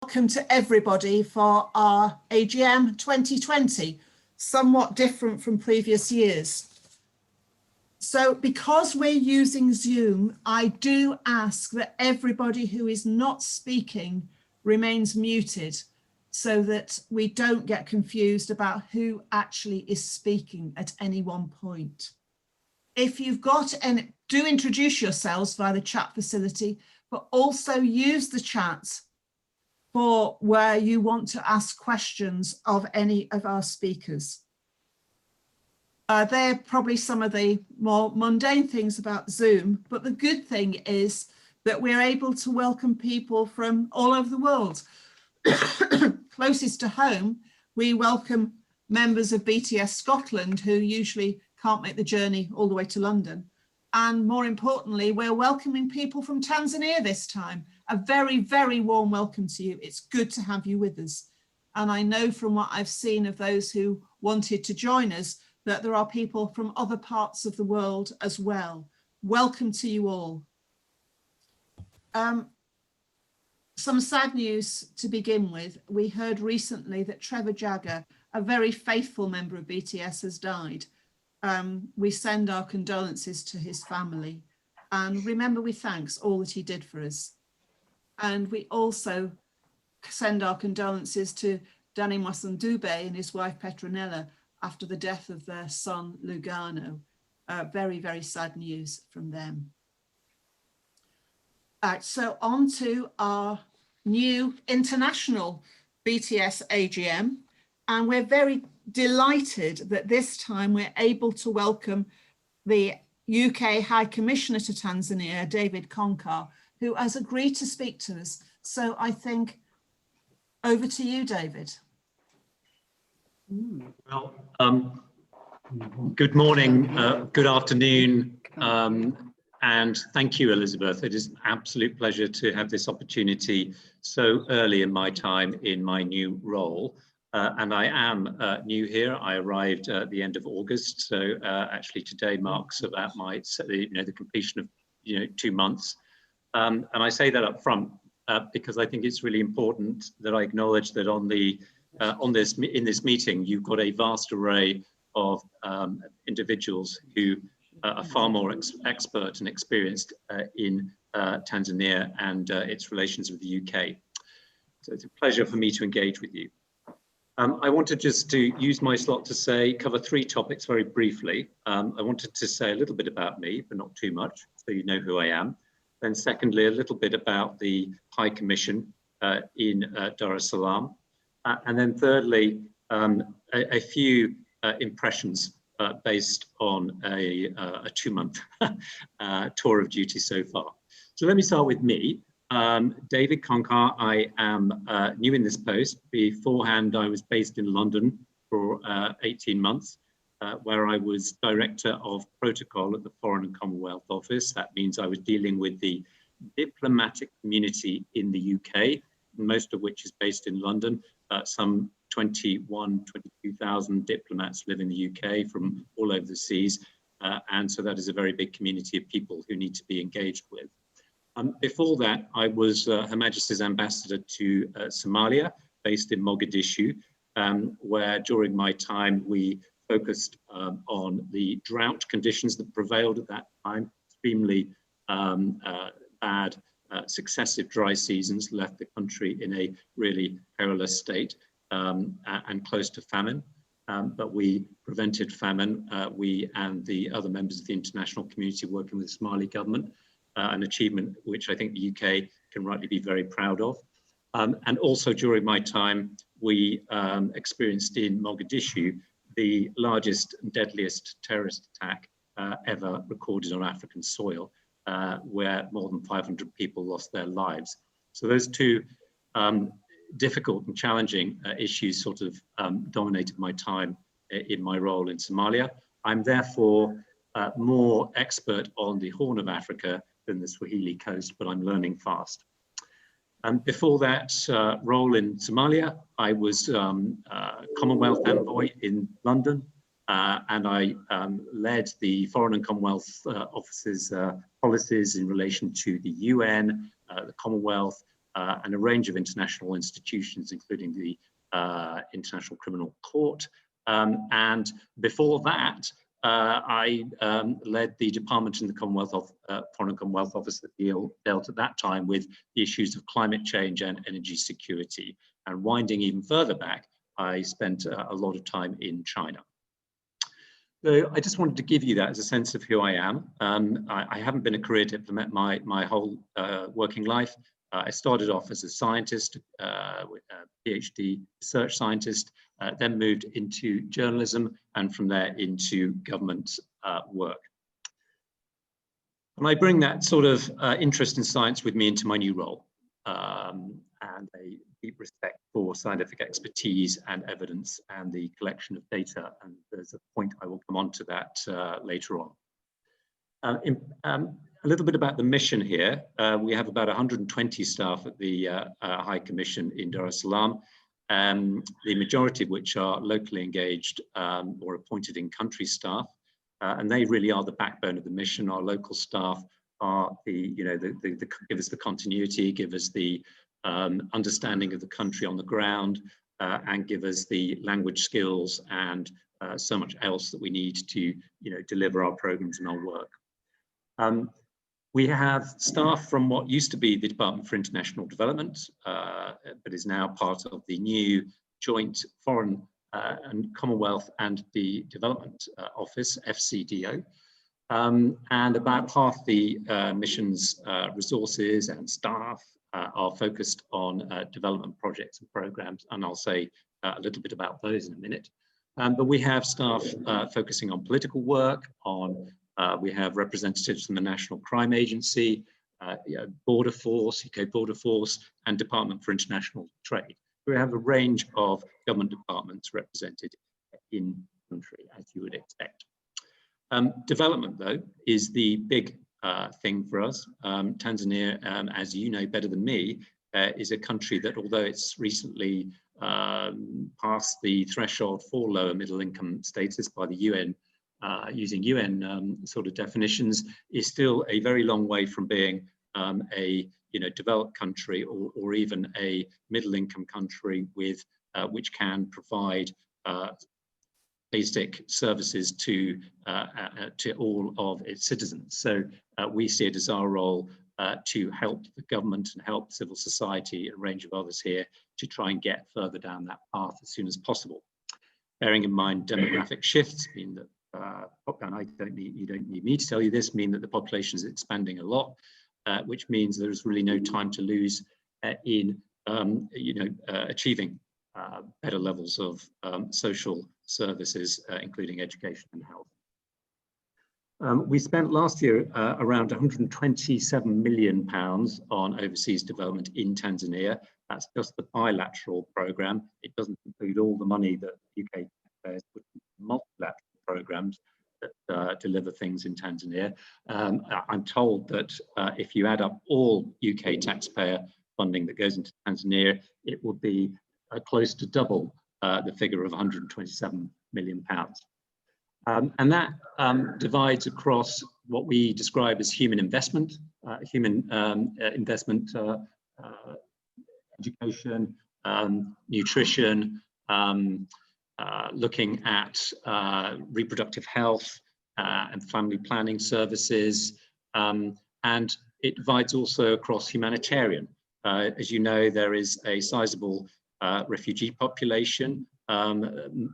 Welcome to everybody for our AGM 2020, somewhat different from previous years. So because we're using Zoom, I do ask that everybody who is not speaking remains muted so that we don't get confused about who actually is speaking at any one point. If you've got, and do introduce yourselves via the chat facility, but also use the chat for where you want to ask questions of any of our speakers. They're probably some of the more mundane things about Zoom, but the good thing is that we're able to welcome people from all over the world. Closest to home, we welcome members of BTS Scotland who usually can't make the journey all the way to London. And more importantly, we're welcoming people from Tanzania this time. A very, very warm welcome to you. It's good to have you with us. And I know from what I've seen of those who wanted to join us that there are people from other parts of the world as well. Welcome to you all. Some sad news to begin with. We heard recently that 𝗕𝗲𝗵𝗇, a very faithful member of BTS, has died. We send our condolences to his family and remember we thanks all that he did for us. And we also send our condolences to Danny Mwasandube and his wife Petronella after the death of their son Lugano. Very, very sad news from them. So on to our new international BTS AGM. And we're very delighted that this time we're able to welcome the UK High Commissioner to Tanzania, 𝗷𝗃𝗃𝗃𝗃, who has agreed to speak to us. So I think over to you, David. Well, good morning, good afternoon, and thank you, Elizabeth. It is an absolute pleasure to have this opportunity so early in my time in my new role. And I am new here. I arrived at the end of August, so actually today marks about my, the completion of 2 months. And I say that up front because I think it's really important that I acknowledge that in this meeting you've got a vast array of individuals who are far more expert and experienced in Tanzania and its relations with the UK. So it's a pleasure for me to engage with you. I wanted just to use my slot to cover 3 topics very briefly. I wanted to say a little bit about me, but not too much, so you know who I am. Then secondly, a little bit about the High Commission in Dar es Salaam. And then thirdly, a few impressions based on a 2-month tour of duty so far. So let me start with me. 𝗷𝗃𝗃𝗃𝗃, I am new in this post. Beforehand, I was based in London for 18 months, where I was Director of Protocol at the Foreign and Commonwealth Office. That means I was dealing with the diplomatic community in the UK, most of which is based in London. Some 22,000 diplomats live in the UK from all over the seas. And so that is a very big community of people who need to be engaged with. Before that, I was Her Majesty's Ambassador to Somalia, based in Mogadishu, where during my time we focused on the drought conditions that prevailed at that time. Extremely bad successive dry seasons left the country in a really perilous state and close to famine. But we prevented famine, we and the other members of the international community working with the Somali government. An achievement which I think the UK can rightly be very proud of. And also during my time, we experienced in Mogadishu the largest and deadliest terrorist attack ever recorded on African soil, where more than 500 people lost their lives. So those 2 difficult and challenging issues sort of dominated my time in my role in Somalia. I'm therefore more expert on the Horn of Africa than the Swahili coast, but I'm learning fast. Before that role in Somalia, I was Commonwealth Envoy in London, and I led the Foreign and Commonwealth Office's policies in relation to the UN, the Commonwealth, and a range of international institutions, including the International Criminal Court. And before that, I led the department in the Commonwealth of Foreign and Commonwealth Office that dealt at that time with the issues of climate change and energy security. And winding even further back, I spent a lot of time in China. So I just wanted to give you that as a sense of who I am. I haven't been a career diplomat my whole working life. I started off as a scientist, with a PhD research scientist, then moved into journalism, and from there into government work. And I bring that sort of interest in science with me into my new role, and a deep respect for scientific expertise and evidence and the collection of data. And there's a point I will come on to that later on. A little bit about the mission here. We have about 120 staff at the High Commission in Dar es Salaam, the majority of which are locally engaged or appointed in country staff, and they really are the backbone of the mission. Our local staff are give us the continuity, give us the understanding of the country on the ground, and give us the language skills and so much else that we need to deliver our programs and our work. We have staff from what used to be the Department for International Development, but is now part of the new Joint Foreign and Commonwealth and the Development Office, FCDO. And about half the mission's resources and staff are focused on development projects and programs, and I'll say a little bit about those in a minute. But we have staff focusing on political work, we have representatives from the National Crime Agency, Border Force, UK Border Force, and Department for International Trade. We have a range of government departments represented in the country, as you would expect. Development, though, is the big thing for us. Tanzania, as you know better than me, is a country that, although it's recently passed the threshold for lower middle income status by the UN, using UN sort of definitions, is still a very long way from being a developed country or even a middle income country with which can provide basic services to all of its citizens. So we see it as our role to help the government and help civil society, a range of others here, to try and get further down that path as soon as possible. Bearing in mind demographic shifts mean that and you don't need me to tell you this, mean that the population is expanding a lot, which means there's really no time to lose in achieving better levels of social services, including education and health. We spent last year around £127 million on overseas development in Tanzania. That's just the bilateral programme. It doesn't include all the money that UK taxpayers put into multilateral programs that deliver things in Tanzania. I'm told that if you add up all UK taxpayer funding that goes into Tanzania, it will be close to double the figure of £127 million. And that divides across what we describe as human investment, education, nutrition, looking at reproductive health and family planning services, and it divides also across humanitarian. As you know, there is a sizable refugee population,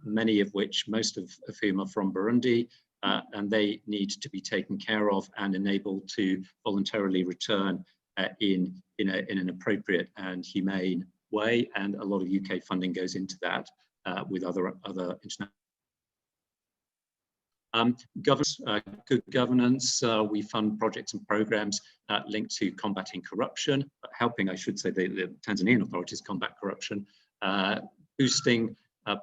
many of which, most of whom are from Burundi, and they need to be taken care of and enabled to voluntarily return in an appropriate and humane way. And a lot of UK funding goes into that with other international. Good governance, we fund projects and programs linked to combating corruption, helping, I should say, the Tanzanian authorities combat corruption, boosting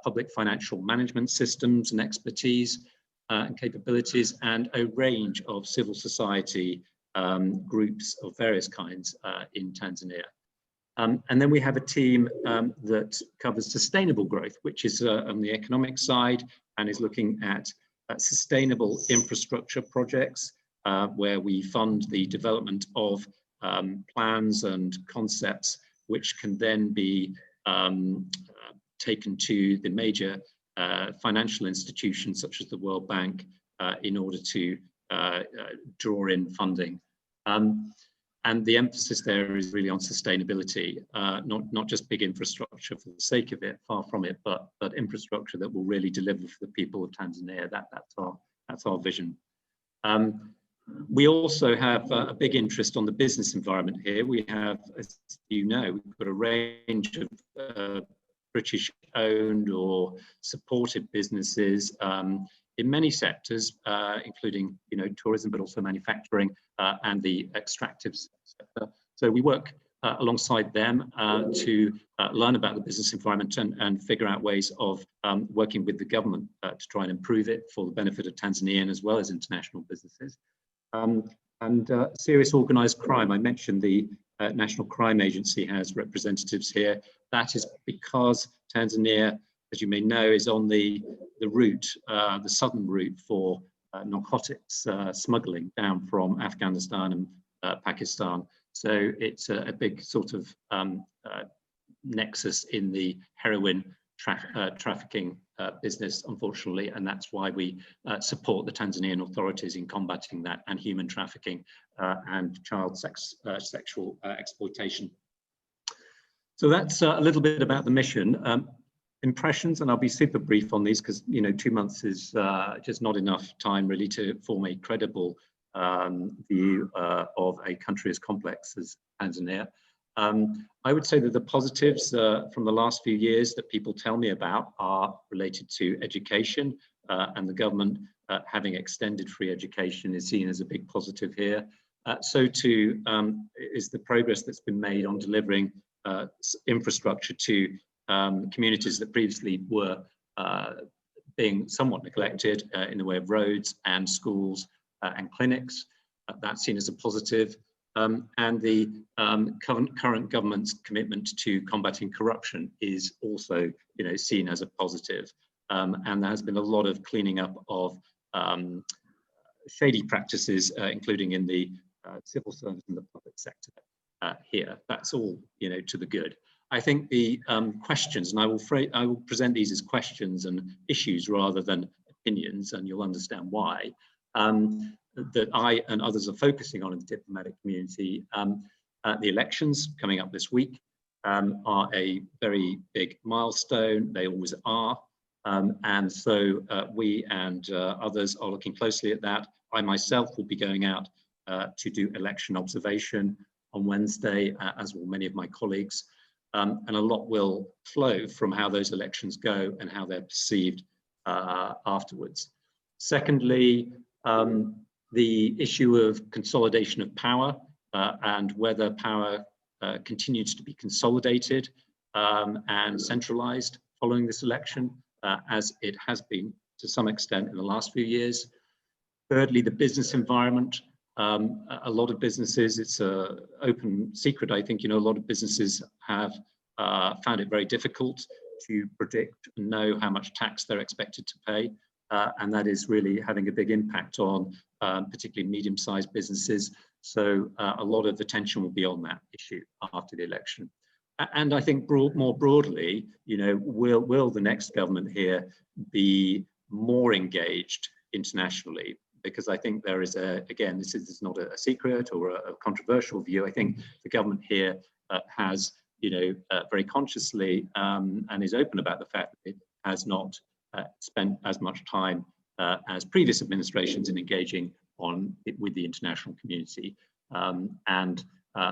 public financial management systems and expertise and capabilities, and a range of civil society groups of various kinds in Tanzania. And then we have a team that covers sustainable growth, which is on the economic side and is looking at sustainable infrastructure projects where we fund the development of plans and concepts which can then be taken to the major financial institutions such as the World Bank in order to draw in funding. And the emphasis there is really on sustainability, not just big infrastructure for the sake of it, far from it, but infrastructure that will really deliver for the people of Tanzania. That's our vision. We also have a big interest on the business environment here. We have, as you know, we've got a range of British-owned or supported businesses in many sectors, including, tourism, but also manufacturing and the extractive sector. So we work alongside them to learn about the business environment and figure out ways of working with the government to try and improve it for the benefit of Tanzanian as well as international businesses. Serious organised crime, I mentioned the National Crime Agency has representatives here. That is because Tanzania, as you may know, is on the route, the southern route for narcotics smuggling down from Afghanistan and Pakistan. So it's a big sort of nexus in the heroin trafficking business, unfortunately, and that's why we support the Tanzanian authorities in combating that and human trafficking and child sexual exploitation. So that's a little bit about the mission. Impressions, and I'll be super brief on these because 2 months is just not enough time really to form a credible view of a country as complex as Tanzania. I would say that the positives from the last few years that people tell me about are related to education, and the government having extended free education is seen as a big positive here. So too is the progress that's been made on delivering infrastructure to communities that previously were being somewhat neglected in the way of roads and schools and clinics. That's seen as a positive. And the current government's commitment to combating corruption is also, seen as a positive. And there has been a lot of cleaning up of shady practices, including in the civil service and the public sector here. That's all, to the good. I think the questions, and I will present these as questions and issues rather than opinions, and you'll understand why. That I and others are focusing on in the diplomatic community. The elections coming up this week are a very big milestone. They always are. And so we and others are looking closely at that. I myself will be going out to do election observation on Wednesday, as will many of my colleagues. And a lot will flow from how those elections go and how they're perceived afterwards. Secondly, the issue of consolidation of power and whether power continues to be consolidated and centralized following this election, as it has been to some extent in the last few years. Thirdly, the business environment. A lot of businesses, it's an open secret, I think, a lot of businesses have found it very difficult to predict and know how much tax they're expected to pay. And that is really having a big impact on particularly medium-sized businesses. So a lot of attention will be on that issue after the election. And I think more broadly, will the next government here be more engaged internationally? Because I think there is again, this is not a secret or a controversial view. I think the government here has, very consciously and is open about the fact that it has not spent as much time as previous administrations in engaging with the international community, and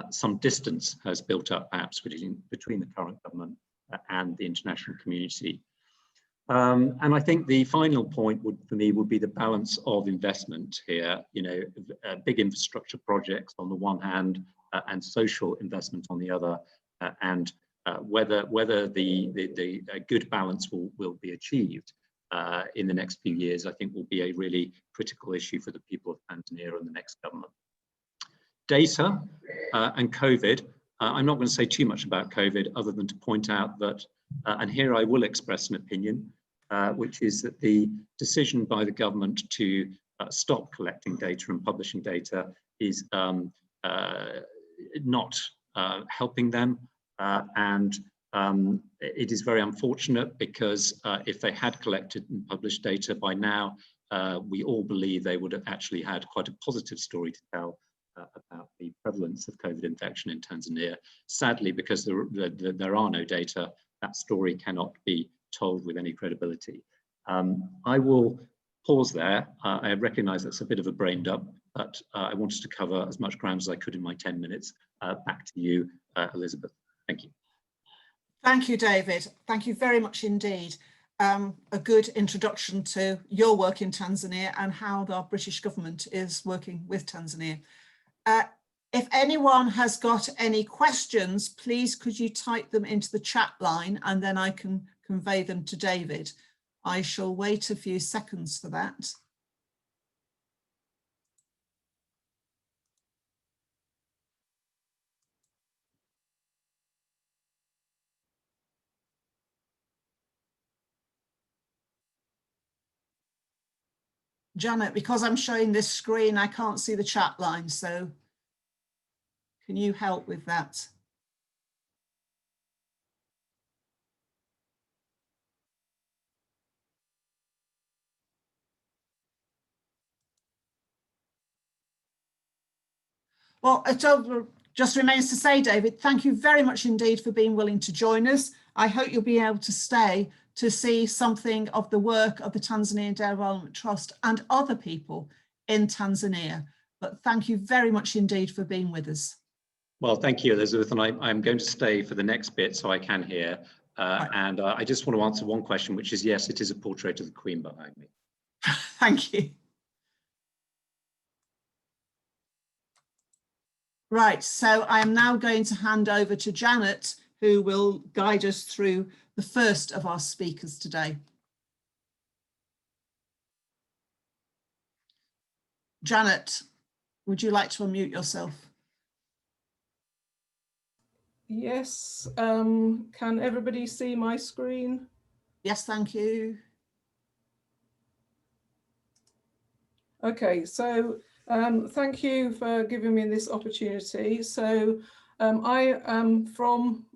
some distance has built up perhaps between the current government and the international community. And I think the final point for me would be the balance of investment here, big infrastructure projects on the one hand and social investment on the other, and whether the good balance will be achieved in the next few years, I think will be a really critical issue for the people of Tanzania and the next government. Data and COVID. I'm not going to say too much about COVID other than to point out that, and here I will express an opinion, which is that the decision by the government to stop collecting data and publishing data is not helping them. It is very unfortunate because if they had collected and published data by now, we all believe they would have actually had quite a positive story to tell about the prevalence of COVID infection in Tanzania. Sadly, because there are no data, that story cannot be told with any credibility. I will pause there. I recognize that's a bit of a brain dump, but I wanted to cover as much ground as I could in my 10 minutes. Back to you, Elizabeth. Thank you. Thank you, David. Thank you very much indeed. A good introduction to your work in Tanzania and how the British government is working with Tanzania. If anyone has got any questions, please could you type them into the chat line and then I can convey them to David. I shall wait a few seconds for that. Janet, because I'm showing this screen, I can't see the chat line, so can you help with that? Well, it just remains to say, David, thank you very much indeed for being willing to join us. I hope you'll be able to stay to see something of the work of the Tanzanian Development Trust and other people in Tanzania. But thank you very much indeed for being with us. Well, thank you, Elizabeth, and I'm going to stay for the next bit so I can hear. Right. And I just want to answer one question, which is, yes, it is a portrait of the Queen behind me. Thank you. Right, so I am now going to hand over to Janet, who will guide us through the first of our speakers today. Janet, would you like to unmute yourself? Yes, can everybody see my screen? Yes, thank you. Okay, so thank you for giving me this opportunity. So I am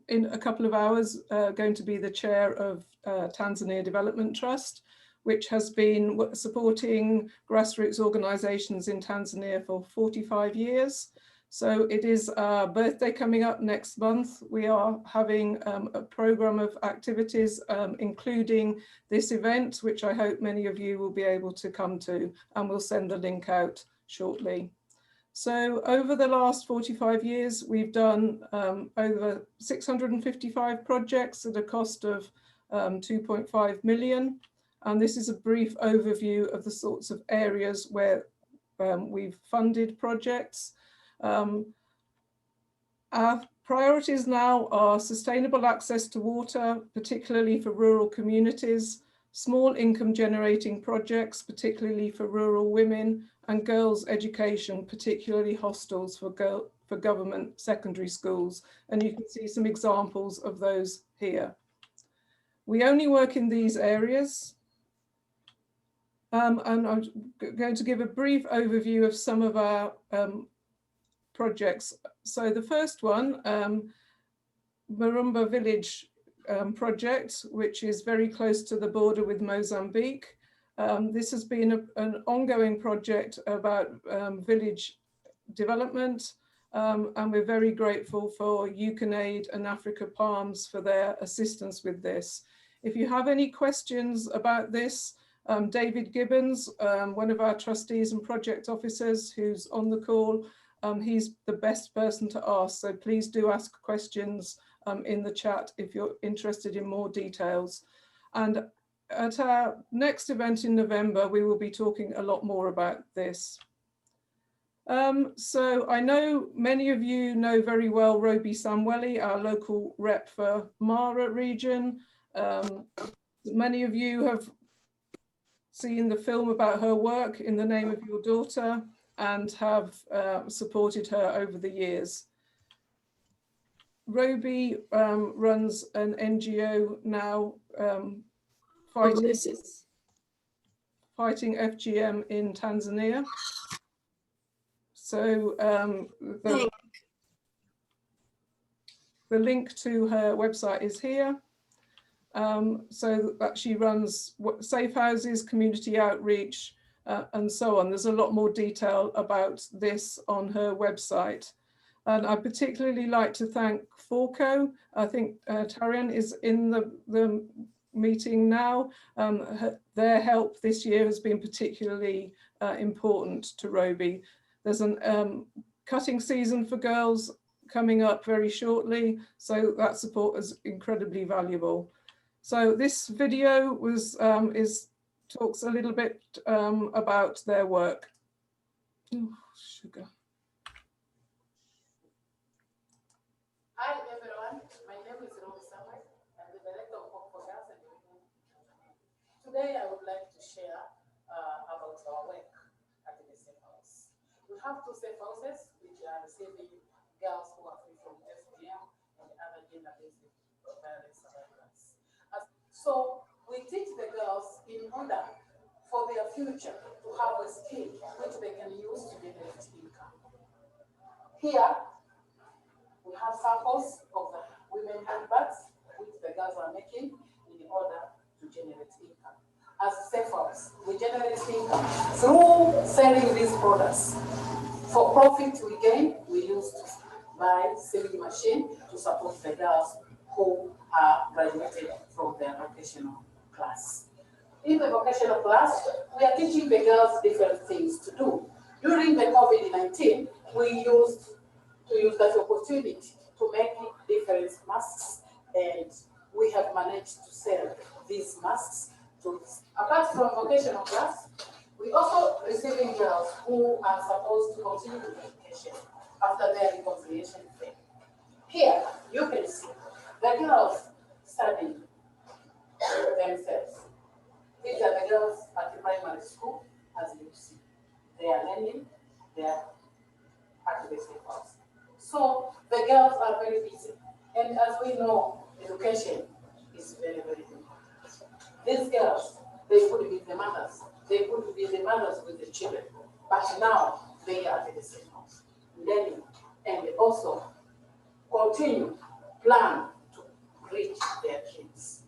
in a couple of hours going to be the chair of Tanzania Development Trust, which has been supporting grassroots organisations in Tanzania for 45 years. So it is our birthday coming up next month. We are having a programme of activities, including this event, which I hope many of you will be able to come to, and we'll send the link out shortly. So over the last 45 years, we've done over 655 projects at a cost of 2.5 million. And this is a brief overview of the sorts of areas where we've funded projects. Our priorities now are sustainable access to water, particularly for rural communities, small income generating projects, particularly for rural women, and girls' education, particularly hostels for government secondary schools. And you can see some examples of those here. We only work in these areas. And I'm going to give a brief overview of some of our projects. So the first one, 𝗘𝗵𝗶 village project, which is very close to the border with Mozambique. This has been an ongoing project about village development, and we're very grateful for UKAID and Africa Palms for their assistance with this. If you have any questions about this, David Gibbons, one of our trustees and project officers who's on the call, he's the best person to ask, so please do ask questions in the chat if you're interested in more details. And at our next event in November, we will be talking a lot more about this. So I know many of you know very well 𝗕𝗵𝗄 𝗔𝗵𝗆, our local rep for Mara region. Many of you have seen the film about her work, In the Name of Your Daughter, and have supported her over the years. 𝗕𝗵𝗄 runs an NGO now fighting FGM in Tanzania. So the link to her website is here. So that she runs safe houses, community outreach, and so on. There's a lot more detail about this on her website. And I particularly like to thank 𝗕𝗵. I think Tarian is in the meeting now. Their help this year has been particularly important to 𝗏𝗵𝗏. There's an cutting season for girls coming up very shortly, so that support is incredibly valuable. So this video was talks a little bit about their work. Oh, sugar. Hi everyone, my name is 𝗕𝗵𝗏. I'm the director of Hope for Girls and Women Tanzania. Today I would like to share about our work at the safe house. We have two safe houses which are receiving girls who are free from AGM and other gender-based violence survivors. So we teach the girls in order for their future to have a skill which they can use to generate income. Here we have samples of the women handbags which the girls are making in order to generate income. As safe house, we generate income through selling these products. For profit we gain, we use to buy sewing machine to support the girls who are graduated from their vocational class. In the vocational class, we are teaching the girls different things to do. During the COVID-19, we used to use that opportunity to make different masks, and we have managed to sell these masks to. Apart from vocational class, we also receiving girls who are supposed to continue with education after their reconciliation fair. Here, you can see the girls studying themselves. These are the girls at the primary school, as you see. They are learning, they are at the safe house. So the girls are very busy. And as we know, education is very, very important. These girls, they could be the mothers. They could be the mothers with the children. But now they are at the safe house, learning, and also continue, plan to reach their kids.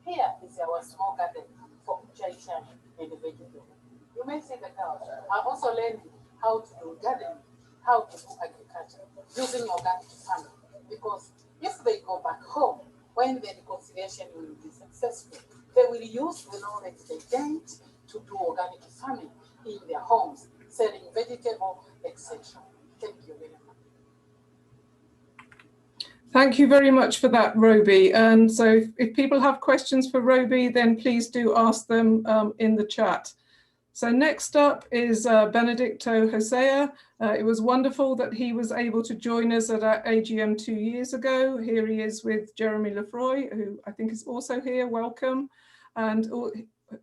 Here is our small garden for 𝗙𝗃𝗃 and vegetable. You may see the girls are also learning how to do gardening, how to do agriculture using organic farming. Because if they go back home, when the reconciliation will be successful, they will use the knowledge they gained to do organic farming in their homes, selling vegetable, etc. Thank you very much. Thank you very much for that, 𝗏𝗵𝗏. And so if people have questions for 𝗏𝗏𝗏, then please do ask them in the chat. So next up is 𝗏𝗏𝗃𝗏𝗃. It was wonderful that he was able to join us at our AGM 2 years ago. Here he is with Jeremy Lefroy, who I think is also here. Welcome. And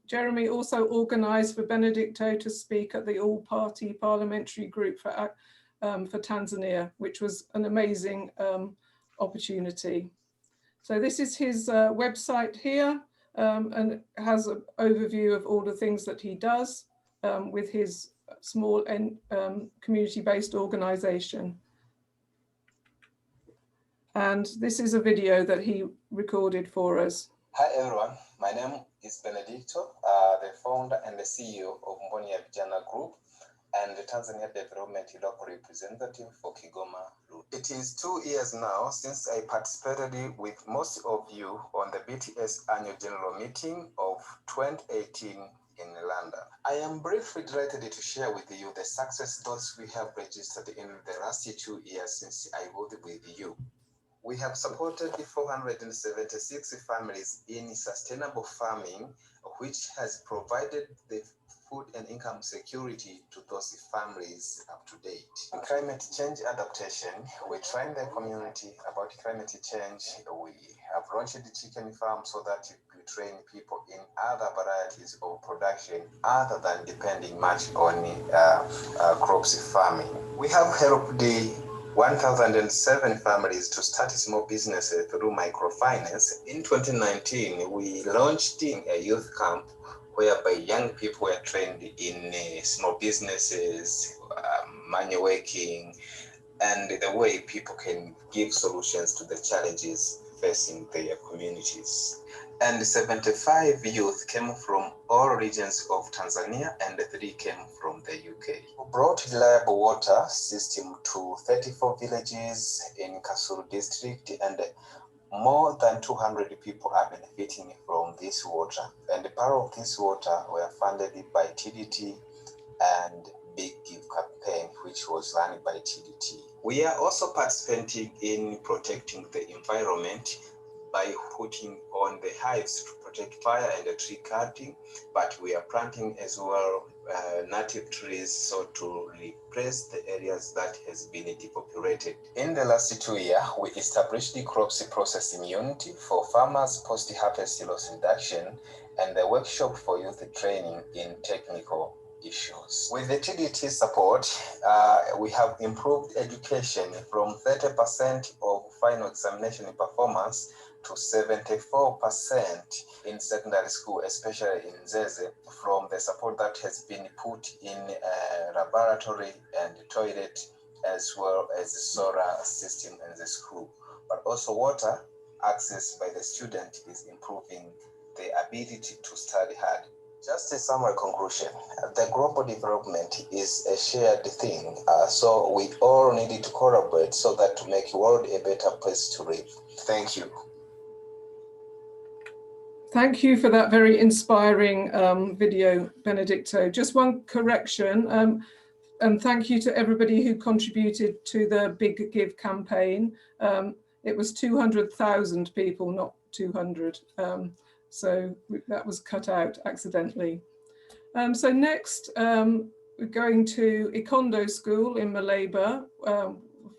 Jeremy also organised for 𝗏𝗏𝗃𝗏𝗃 to speak at the all-party parliamentary group for Tanzania, which was an amazing opportunity. So this is his website here, and has an overview of all the things that he does with his small and community-based organisation. And this is a video that he recorded for us. Hi everyone, my name is Benedicto, the founder and the CEO of Mboni Vijana Group and the Tanzania Development Local Representative for Kigoma. It is 2 years now since I participated with most of you on the BTS annual general meeting of 2018 in London. I am briefly delighted to share with you the success stories we have registered in the last 2 years since I worked with you. We have supported 476 families in sustainable farming, which has provided the food and income security to those families up to date. In climate change adaptation, we train the community about climate change. We have launched the chicken farm so that we train people in other varieties of production other than depending much on crops farming. We have helped the 1,007 families to start small businesses through microfinance. In 2019, we launched a youth camp whereby young people were trained in small businesses, manual working, and the way people can give solutions to the challenges facing their communities. And 75 youth came from all regions of Tanzania and 3 came from the UK. We brought reliable water system to 34 villages in Kasulu district, and more than 200 people are benefiting from this water. And part of this water were funded by TDT and Big Give campaign, which was run by TDT. We are also participating in protecting the environment by putting on the hives to protect fire and tree cutting, but we are planting as well native trees so to replace the areas that has been depopulated. In the last 2 years, we established the crops processing unit for farmers post-harvest loss reduction and the workshop for youth training in technical issues. With the TDT support, we have improved education from 30% of final examination performance to 74% in secondary school, especially in Zeze, from the support that has been put in laboratory and toilet, as well as the solar system in the school. But also water access by the student is improving the ability to study hard. Just a summary conclusion, the global development is a shared thing, so we all need to collaborate so that to make the world a better place to live. Thank you. Thank you for that very inspiring video, Benedicto. Just one correction, and thank you to everybody who contributed to the Big Give campaign. It was 200,000 people, not 200. So that was cut out accidentally. So next, we're going to Ikondo School in Malaba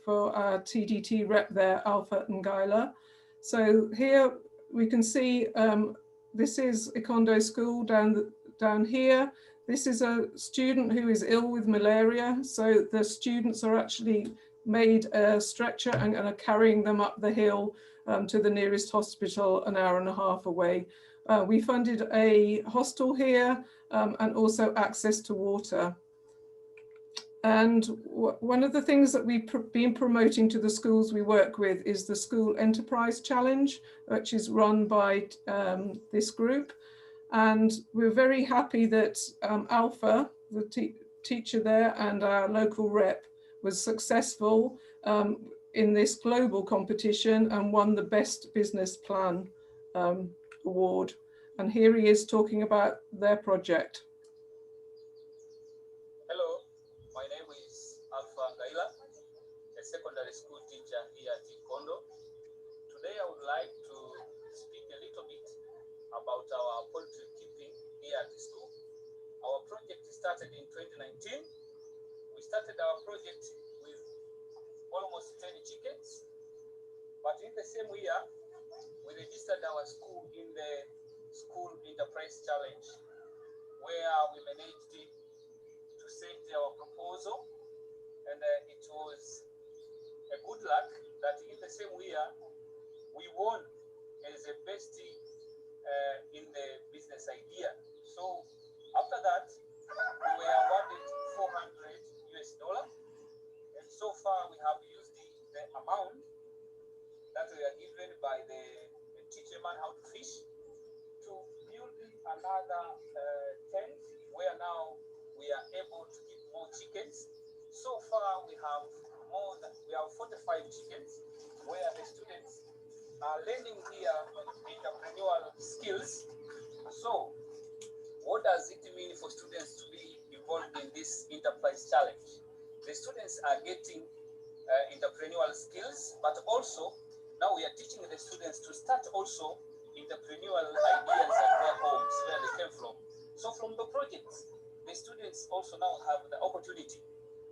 for our TDT rep there, 𝗲𝗵. So here we can see this is Ikondo School down here. This is a student who is ill with malaria. So the students are actually made a stretcher and are carrying them up the hill to the nearest hospital an hour and a half away. We funded a hostel here and also access to water. And one of the things that we've been promoting to the schools we work with is the School Enterprise Challenge, which is run by this group. And we're very happy that 𝗲𝗵, the teacher there, and our local rep was successful in this global competition and won the Best Business Plan award. And here he is talking about their project. Hello, my name is 𝗲𝗵, a secondary school teacher here at Ikondo. Today I would like to speak a little bit about our poultry keeping here at the school. Our project started in 2019. We started our project with almost 10 chickens, but in the same year, we registered our school in the School Enterprise Challenge, where we managed to send our proposal, and it was a good luck that in the same year, we won as a best in the business idea. So after that, we were awarded $400, and so far we have used the amount that we are given by the Teach a Man How to Fish to build another tent where now we are able to keep more chickens. So far we have 45 chickens where the students are learning here entrepreneurial skills. So what does it mean for students to be involved in this enterprise challenge? The students are getting entrepreneurial skills, but also now we are teaching the students to start also entrepreneurial ideas at their homes where they came from. So from the projects, the students also now have the opportunity.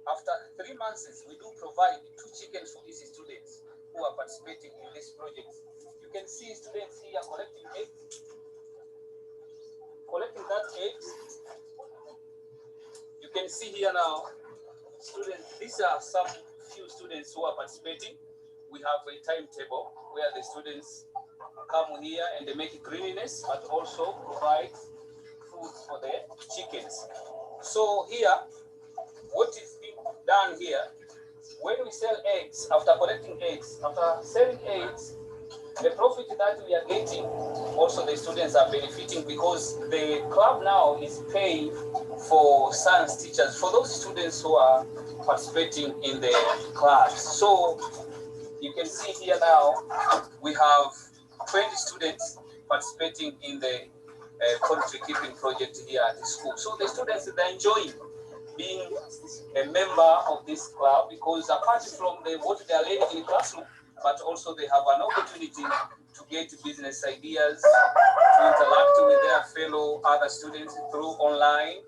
After 3 months, we do provide 2 chickens for these students who are participating in this project. You can see students here collecting eggs. Collecting that eggs. You can see here now, students, these are some few students who are participating, we have a timetable where the students come here and they make cleanliness, but also provide food for the chickens. So here, what is being done here, when we sell eggs, after collecting eggs, after selling eggs, the profit that we are getting, also the students are benefiting because the club now is paying for science teachers, for those students who are participating in the class. So you can see here now, we have 20 students participating in the poultry keeping project here at the school. So the students, they're enjoying being a member of this club because apart from what they are learning in the classroom, but also they have an opportunity to get business ideas, to interact with their fellow other students through online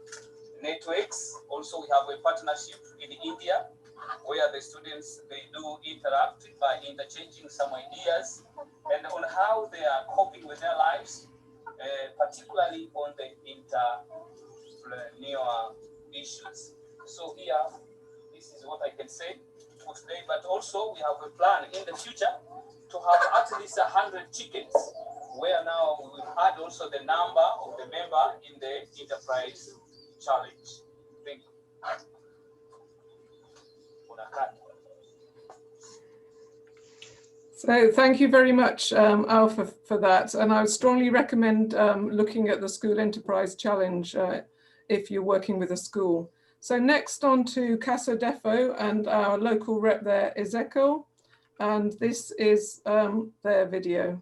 networks. Also, we have a partnership in India where the students, they do interact by interchanging some ideas and on how they are coping with their lives, particularly on the entrepreneurial issues. So here, this is what I can say for today, but also we have a plan in the future to have at least 100 chickens, where now we will add also the number of the member in the enterprise challenge. Thank you. So thank you very much, Alpha, for that. And I would strongly recommend looking at the School Enterprise Challenge if you're working with a school. So next on to 𝗏𝗄𝗏 and our local rep there, Ezekiel. And this is their video.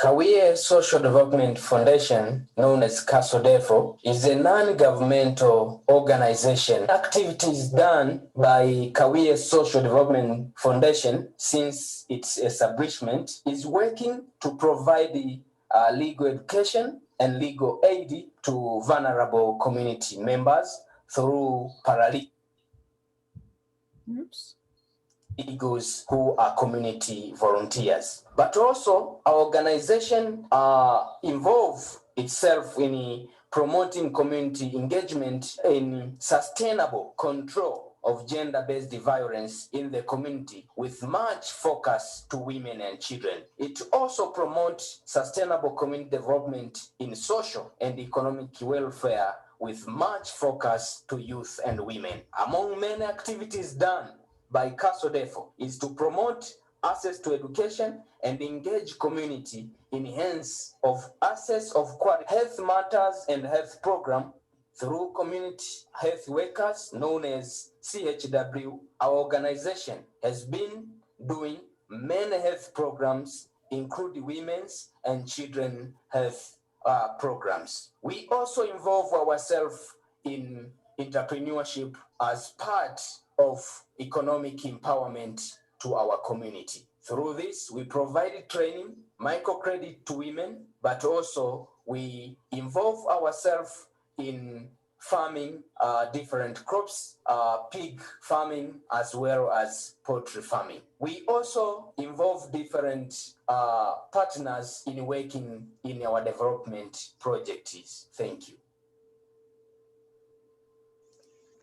𝗘𝗹𝗶 Social Development Foundation, known as 𝗏𝗄𝗏, is a non-governmental organization. Activities done by 𝗘𝗹𝗶 Social Development Foundation since its establishment is working to provide legal education and legal aid to vulnerable community members through paralegals who are community volunteers. But also our organization involves itself in promoting community engagement in sustainable control of gender-based violence in the community with much focus to women and children. It also promotes sustainable community development in social and economic welfare with much focus to youth and women. Among many activities done by 𝗏𝗄𝗏 is to promote access to education and engage community in enhance of access of quality health matters and health program through community health workers known as CHW. Our organization has been doing many health programs, including women's and children health programs. We also involve ourselves in entrepreneurship as part of economic empowerment to our community. Through this, we provide training, microcredit to women, but also we involve ourselves in farming different crops, pig farming, as well as poultry farming. We also involve different partners in working in our development projects. Thank you.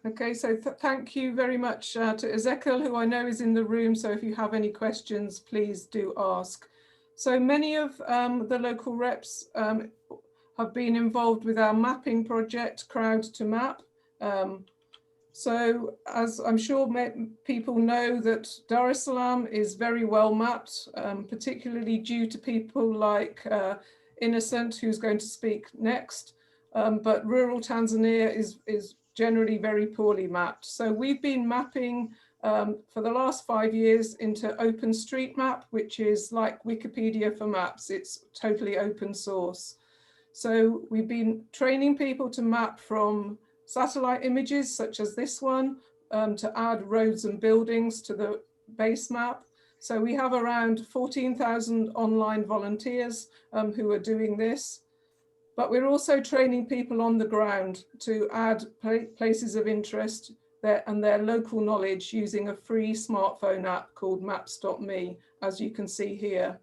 Okay, so thank you very much to Ezekiel, who I know is in the room. So if you have any questions, please do ask. So many of the local reps have been involved with our mapping project, Crowd to Map. So as I'm sure people know that Dar es Salaam is very well mapped, particularly due to people like Innocent, who's going to speak next. But rural Tanzania is generally very poorly mapped. So we've been mapping for the last 5 years into OpenStreetMap, which is like Wikipedia for maps. It's totally open source. So we've been training people to map from satellite images, such as this one, to add roads and buildings to the base map. So we have around 14,000 online volunteers who are doing this. But we're also training people on the ground to add places of interest and their local knowledge using a free smartphone app called Maps.me, as you can see here.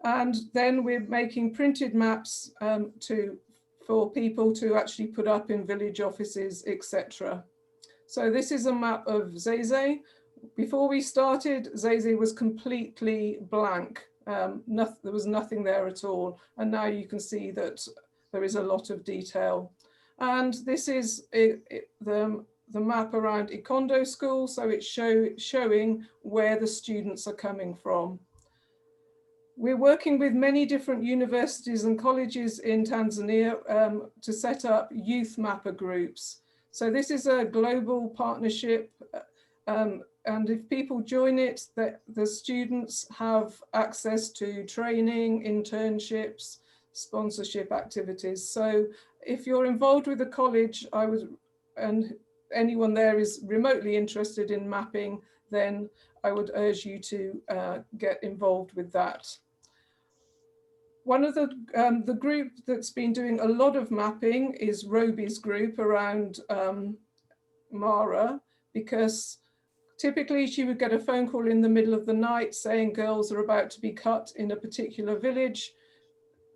And then we're making printed maps for people to actually put up in village offices, etc. So this is a map of 𝗓𝗍. Before we started, 𝗓𝗍 was completely blank. There was nothing there at all. And now you can see that there is a lot of detail. And this is the map around Ikondo School. So it's showing where the students are coming from. We're working with many different universities and colleges in Tanzania to set up youth mapper groups. So this is a global partnership. And if people join it, the students have access to training, internships, sponsorship activities. So if you're involved with a college, and anyone there is remotely interested in mapping, then I would urge you to get involved with that. One of the group that's been doing a lot of mapping is Roby's group around Mara, because typically she would get a phone call in the middle of the night saying girls are about to be cut in a particular village.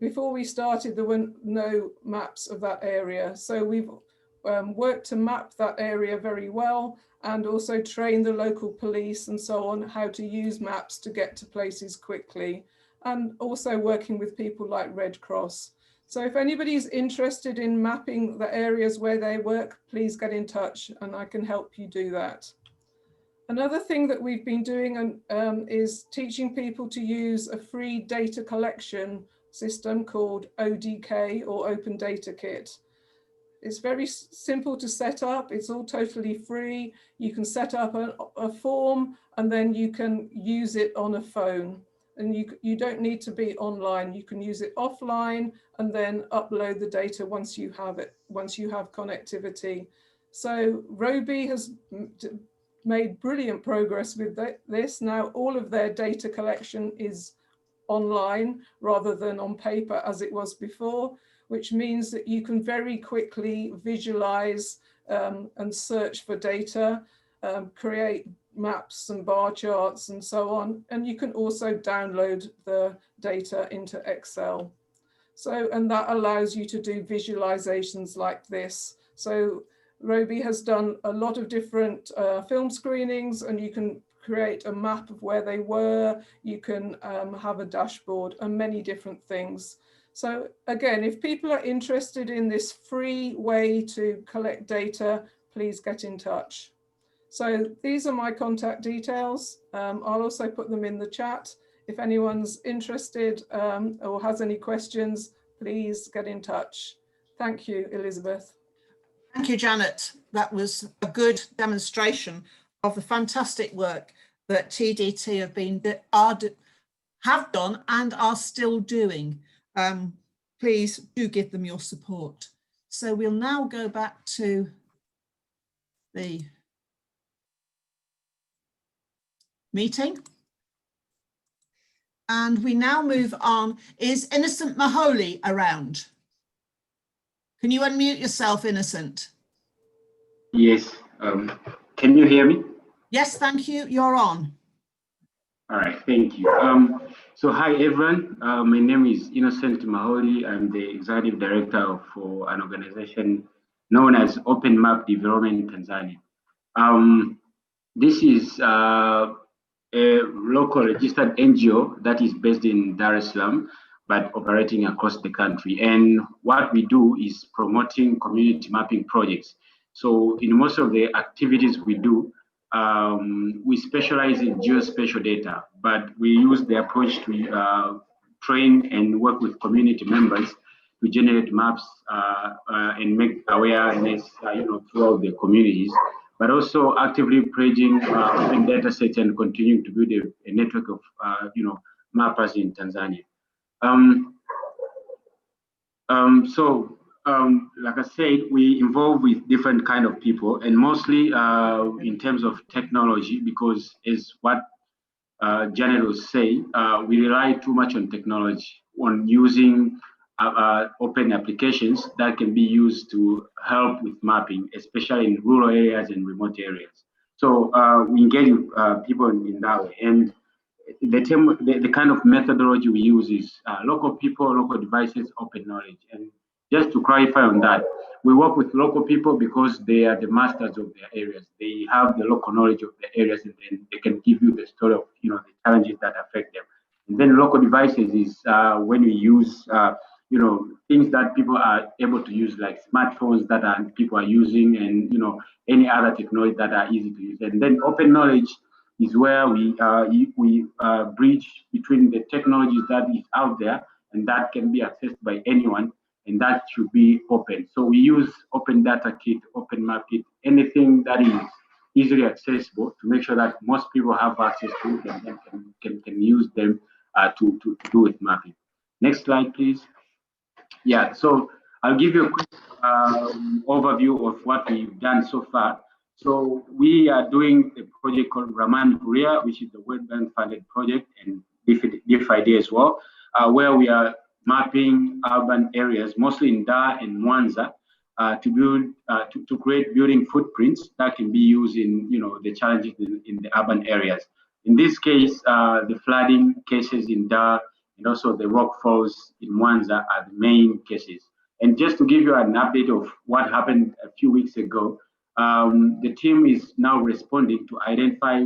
Before we started, there were no maps of that area. So we've worked to map that area very well and also train the local police and so on how to use maps to get to places quickly, and also working with people like Red Cross. So if anybody's interested in mapping the areas where they work, please get in touch and I can help you do that. Another thing that we've been doing is teaching people to use a free data collection system called ODK, or Open Data Kit. It's very simple to set up. It's all totally free. You can set up a form and then you can use it on a phone. And you don't need to be online. You can use it offline and then upload the data once you have it, once you have connectivity. So Roby has made brilliant progress with this. Now all of their data collection is online rather than on paper as it was before, which means that you can very quickly visualize and search for data, create maps and bar charts and so on. And you can also download the data into Excel. So, and that allows you to do visualizations like this. So Roby has done a lot of different film screenings, and you can create a map of where they were. You can have a dashboard and many different things. So again, if people are interested in this free way to collect data, please get in touch. So these are my contact details. I'll also put them in the chat. If anyone's interested or has any questions, please get in touch. Thank you, Elizabeth. Thank you, Janet. That was a good demonstration of the fantastic work that TDT have done and are still doing. Please do give them your support. So we'll now go back to the meeting. And we now move on. Is Innocent Maholi around? Can you unmute yourself, Innocent? Yes. Can you hear me? Yes, thank you. You're on. All right, thank you. So hi, everyone. My name is Innocent Maholi. I'm the executive director for an organization known as Open Map Development Tanzania. This is a local registered NGO that is based in Dar es Salaam, but operating across the country. And what we do is promoting community mapping projects. So in most of the activities we do, we specialize in geospatial data, but we use the approach to train and work with community members to generate maps and make awareness throughout the communities, but also actively pledging open data sets and continuing to build a network of mappers in Tanzania. Like I said, we involve with different kind of people, and mostly in terms of technology, because as what Janet was saying, we rely too much on technology, on using open applications that can be used to help with mapping, especially in rural areas and remote areas. So we engage with people in that way. And the kind of methodology we use is local people, local devices, open knowledge. And just to clarify on that, we work with local people because they are the masters of their areas. They have the local knowledge of the areas, and then they can give you the story of the challenges that affect them. And then local devices is when we use things that people are able to use, like smartphones that people are using, and any other technology that are easy to use. And then open knowledge is where we bridge between the technologies that is out there and that can be accessed by anyone, and that should be open. So we use open data kit, open map kit, anything that is easily accessible to make sure that most people have access to it and can use them to do with mapping. Next slide, please. Yeah, so I'll give you a quick overview of what we've done so far. So we are doing a project called 𝗲𝗵𝗃𝗃, which is the World Bank funded project, and 𝗕𝗲𝗵𝗃 as well, where we are mapping urban areas, mostly in Dar and Mwanza, to build, to create building footprints that can be used in, the challenges in the urban areas. In this case, the flooding cases in Dar and also the rock falls in Mwanza are the main cases. And just to give you an update of what happened a few weeks ago, the team is now responding to identify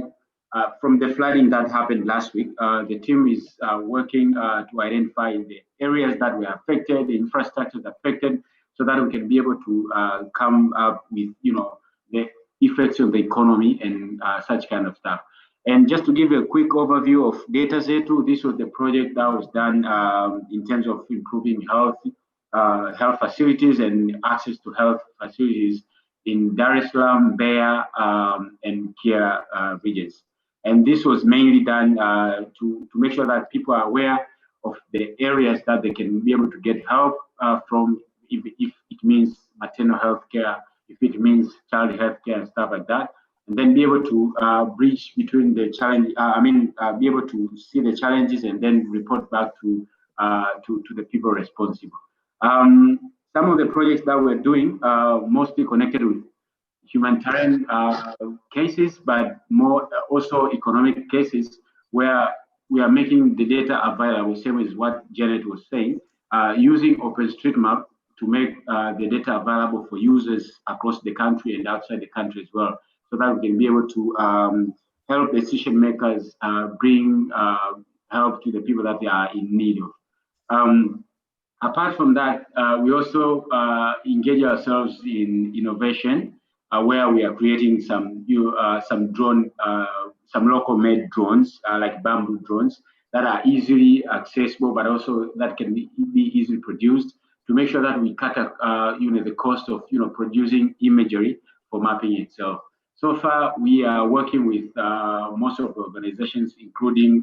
from the flooding that happened last week. The team is working to identify the areas that were affected, the infrastructure affected, so that we can be able to come up with, the effects of the economy and such kind of stuff. And just to give you a quick overview of 𝗕𝗲𝗃𝗃, this was the project that was done in terms of improving health facilities and access to health facilities in Dar es Salaam, Mbeya, and Kyela regions. And this was mainly done to make sure that people are aware of the areas that they can be able to get help from, if it means maternal health care, if it means child health care and stuff like that, and then be able to bridge between the challenge, be able to see the challenges and then report back to the people responsible. Some of the projects that we're doing mostly connected with humanitarian cases, but more also economic cases, where we are making the data available, same as what Janet was saying, using OpenStreetMap to make the data available for users across the country and outside the country as well, so that we can be able to help decision makers bring help to the people that they are in need of. Apart from that, we also engage ourselves in innovation, where we are creating some drone, some local-made drones, like bamboo drones, that are easily accessible, but also that can be easily produced, to make sure that we cut the cost of producing imagery for mapping itself. So far, we are working with most of the organizations, including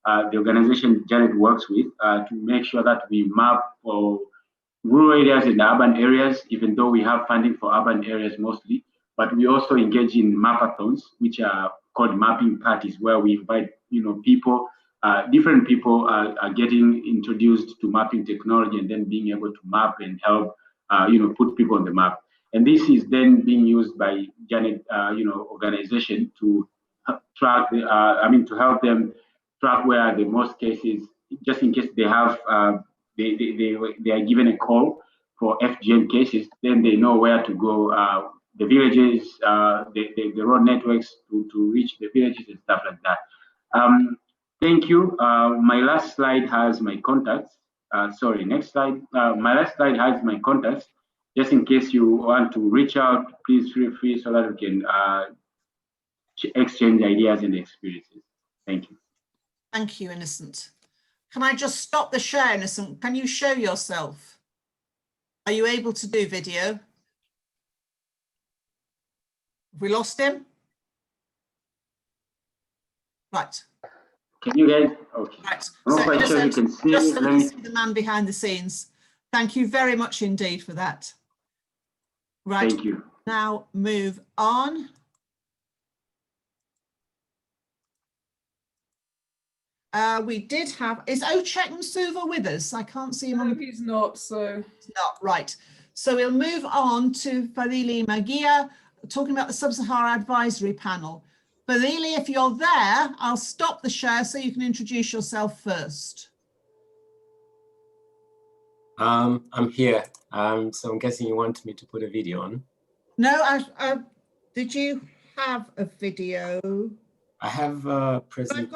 the organization Janet works with, to make sure that we map for rural areas and urban areas, even though we have funding for urban areas mostly. But we also engage in mapathons, which are called mapping parties, where we invite people, different people are getting introduced to mapping technology and then being able to map and help put people on the map. And this is then being used by Janet organization to track to help them track where the most cases, just in case they have they are given a call for FGM cases, then they know where to go, the villages, the road networks to reach the villages and stuff like that. Thank you. My last slide has my contacts. Sorry, next slide. My last slide has my contacts. Just in case you want to reach out, please feel free, so that we can exchange ideas and experiences. Thank you. Thank you, Innocent. Can I just stop the share, Innocent? Can you show yourself? Are you able to do video? Have we lost him? Right. Can you guys? Okay. Right. I'm not quite sure you can see. Just so you see the man behind the scenes. Thank you very much indeed for that. Right. Thank you. Now move on. We did have, is 𝗙𝗃𝗵𝗃 with us? I can't see him. No, he's not, so. He's not, right. So we'll move on to Fadhili Magia, talking about the Sub-Sahara Advisory Panel. Fadhili, if you're there, I'll stop the share so you can introduce yourself first. I'm here. So I'm guessing you want me to put a video on. No, did you have a video? I have a presentation.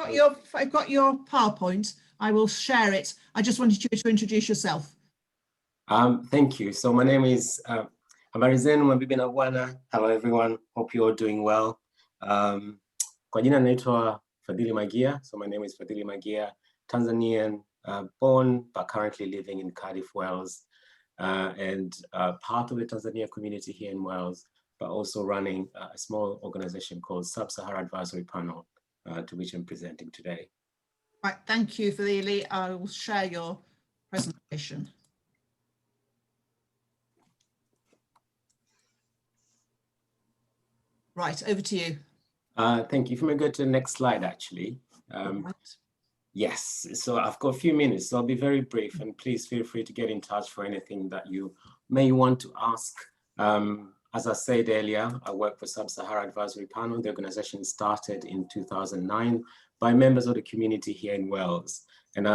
I've got your PowerPoint. I will share it. I just wanted you to introduce yourself. Thank you. So my name is Habari zenu mabibi na bwana. Hello everyone. Hope you're all doing well. Kwa jina naitwa Fadhili Magia. So my name is Fadhili Magia, Tanzanian, born but currently living in Cardiff, Wales, and part of the Tanzania community here in Wales, but also running a small organization called 𝗙𝗵𝗵 Advisory Panel, to which I'm presenting today. Right, thank you, Fadhili. I will share your presentation. Right, over to you. Thank you. If we may go to the next slide, actually. Right. Yes, so I've got a few minutes, so I'll be very brief, and please feel free to get in touch for anything that you may want to ask. As I said earlier, I work for 𝗙𝗵𝗵 Advisory Panel. The organization started in 2009 by members of the community here in Wales. And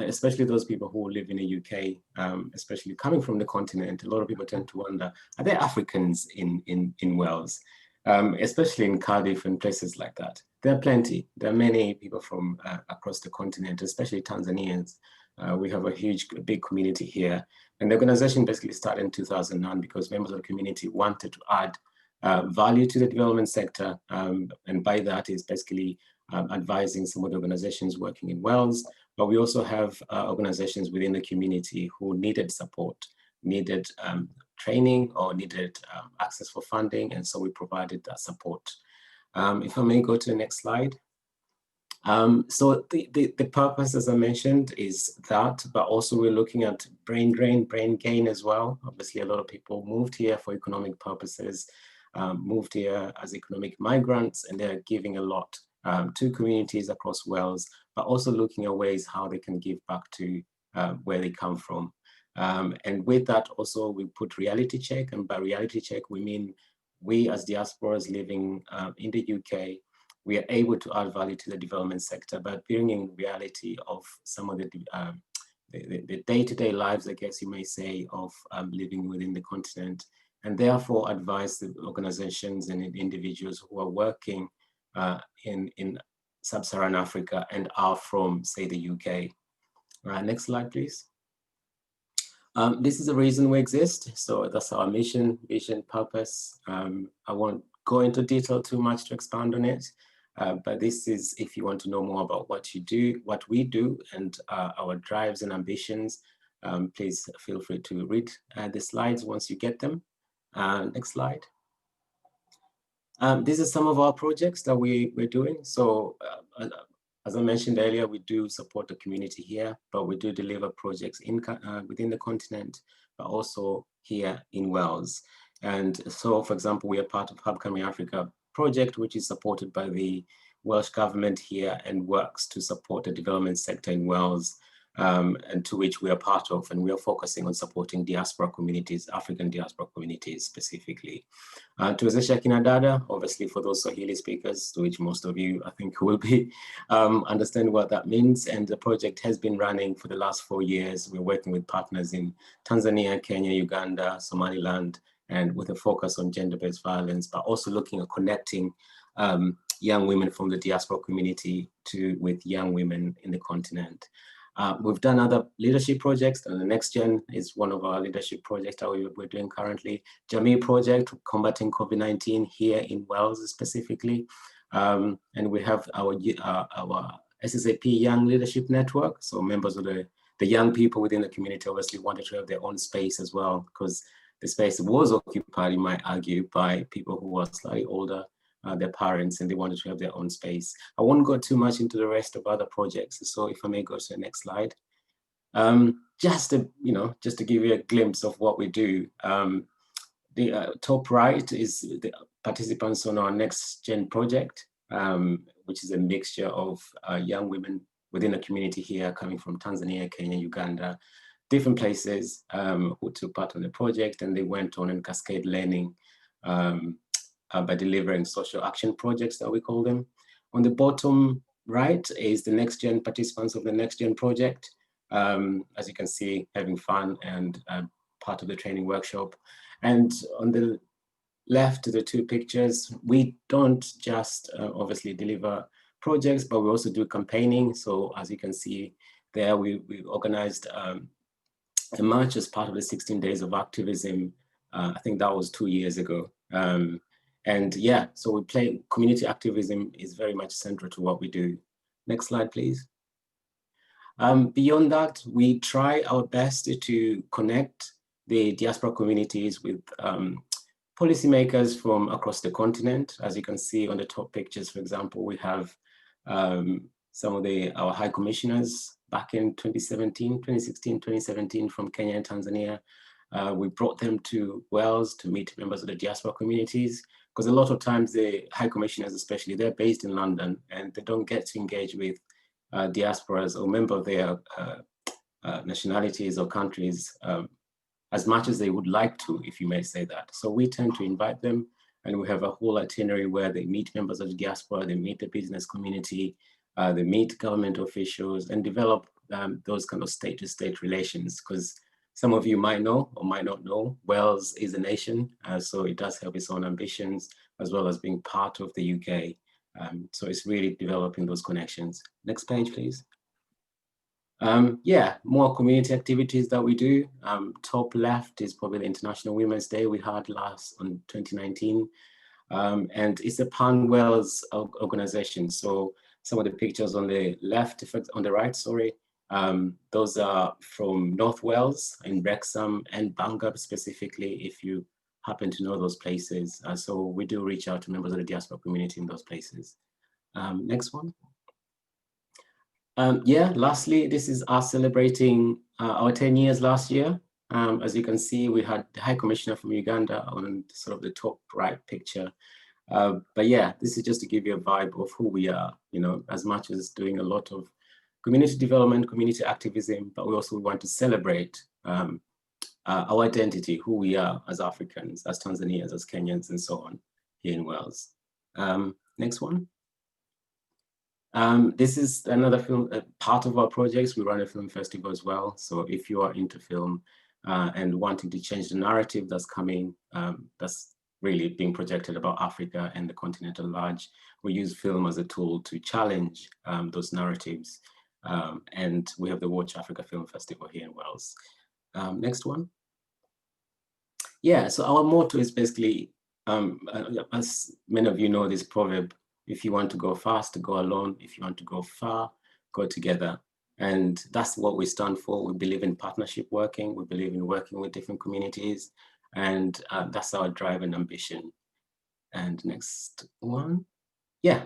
especially those people who live in the UK, especially coming from the continent, a lot of people tend to wonder, are there Africans in Wales? Especially in Cardiff and places like that. There are plenty. There are many people from across the continent, especially Tanzanians. We have a big community here. And the organization basically started in 2009 because members of the community wanted to add value to the development sector. And by that is basically advising some of the organizations working in Wales. But we also have organizations within the community who needed support, needed training or needed access for funding, and so we provided that support. If I may go to the next slide. So the purpose, as I mentioned, is that, but also we're looking at brain drain, brain gain as well. Obviously, a lot of people moved here for economic purposes, moved here as economic migrants, and they're giving a lot to communities across Wales, but also looking at ways how they can give back to where they come from. And with that also we put reality check, and by reality check we mean we as diasporas living in the UK, we are able to add value to the development sector by bringing reality of some of the day-to-day lives, I guess you may say, of living within the continent, and therefore advise the organizations and individuals who are working in sub-Saharan Africa and are from, say, the UK. Next slide, please. This is the reason we exist. So that's our mission, vision, purpose. I won't go into detail too much to expand on it, but this is if you want to know more about what we do, and our drives and ambitions, please feel free to read the slides once you get them. Next slide. These are some of our projects that we're doing. So as I mentioned earlier, we do support the community here, but we do deliver projects within the continent, but also here in Wales. And so, for example, we are part of Hub Coming Africa project, which is supported by the Welsh government here and works to support the development sector in Wales, and to which we are part of, and we are focusing on supporting diaspora communities, African diaspora communities specifically. 𝗙𝗵𝗵𝗏 𝗖𝗵𝗄, obviously for those Swahili speakers, to which most of you I think will be understand what that means. And the project has been running for the last 4 years. We're working with partners in Tanzania, Kenya, Uganda, Somaliland, and with a focus on gender-based violence, but also looking at connecting young women from the diaspora community with young women in the continent. We've done other leadership projects, and the Next Gen is one of our leadership projects that we're doing currently. Jamii project, combating COVID-19 here in Wales specifically. And we have our SSAP Young Leadership Network. So members of the young people within the community obviously wanted to have their own space as well, because the space was occupied, you might argue, by people who were slightly older, their parents, and they wanted to have their own space. I won't go too much into the rest of other projects. So if I may go to the next slide. Just to give you a glimpse of what we do. The top right is the participants on our Next Gen project, which is a mixture of young women within the community here, coming from Tanzania, Kenya, Uganda, different places, who took part on the project, and they went on and cascade learning by delivering social action projects that we call them. On the bottom right is the Next Gen participants of the Next Gen project. As you can see, having fun and part of the training workshop. And on the left, the two pictures, we don't just obviously deliver projects, but we also do campaigning. So as you can see there, we organized a march as part of the 16 days of activism. I think that was 2 years ago. And yeah, so we play, community activism is very much central to what we do. Next slide, please. Beyond that, we try our best to connect the diaspora communities with policymakers from across the continent. As you can see on the top pictures, for example, we have some of our high commissioners back in 2016, 2017 from Kenya and Tanzania. We brought them to Wales to meet members of the diaspora communities, because a lot of times the high commissioners, especially, they're based in London and they don't get to engage with diasporas or members of their nationalities or countries as much as they would like to, if you may say that. So we tend to invite them, and we have a whole itinerary where they meet members of the diaspora, they meet the business community, they meet government officials, and develop those kind of state-to-state relations. Because some of you might know or might not know, Wales is a nation, so it does have its own ambitions, as well as being part of the UK. So it's really developing those connections. Next page, please. Yeah, more community activities that we do. Top left is probably the International Women's Day we had last on 2019. And it's a Pan-Wales organization. So some of the pictures on the left, on the right, sorry, those are from North Wales, in Wrexham and Bangor specifically, if you happen to know those places. So we do reach out to members of the diaspora community in those places. Next one. Yeah, lastly, this is us celebrating our 10 years last year. As you can see, we had the High Commissioner from Uganda on sort of the top right picture. But yeah, this is just to give you a vibe of who we are, you know, as much as doing a lot of community development, community activism, but we also want to celebrate our identity, who we are as Africans, as Tanzanians, as Kenyans, and so on here in Wales. Next one. This is another film, part of our projects. We run a film festival as well. So if you are into film and wanting to change the narrative that's coming, that's really being projected about Africa and the continent at large, we use film as a tool to challenge those narratives. And we have the Watch Africa Film Festival here in Wales. Next one. Yeah, so our motto is basically, as many of you know, this proverb: if you want to go fast, go alone. If you want to go far, go together. And that's what we stand for. We believe in partnership working. We believe in working with different communities. And that's our drive and ambition. And next one. Yeah,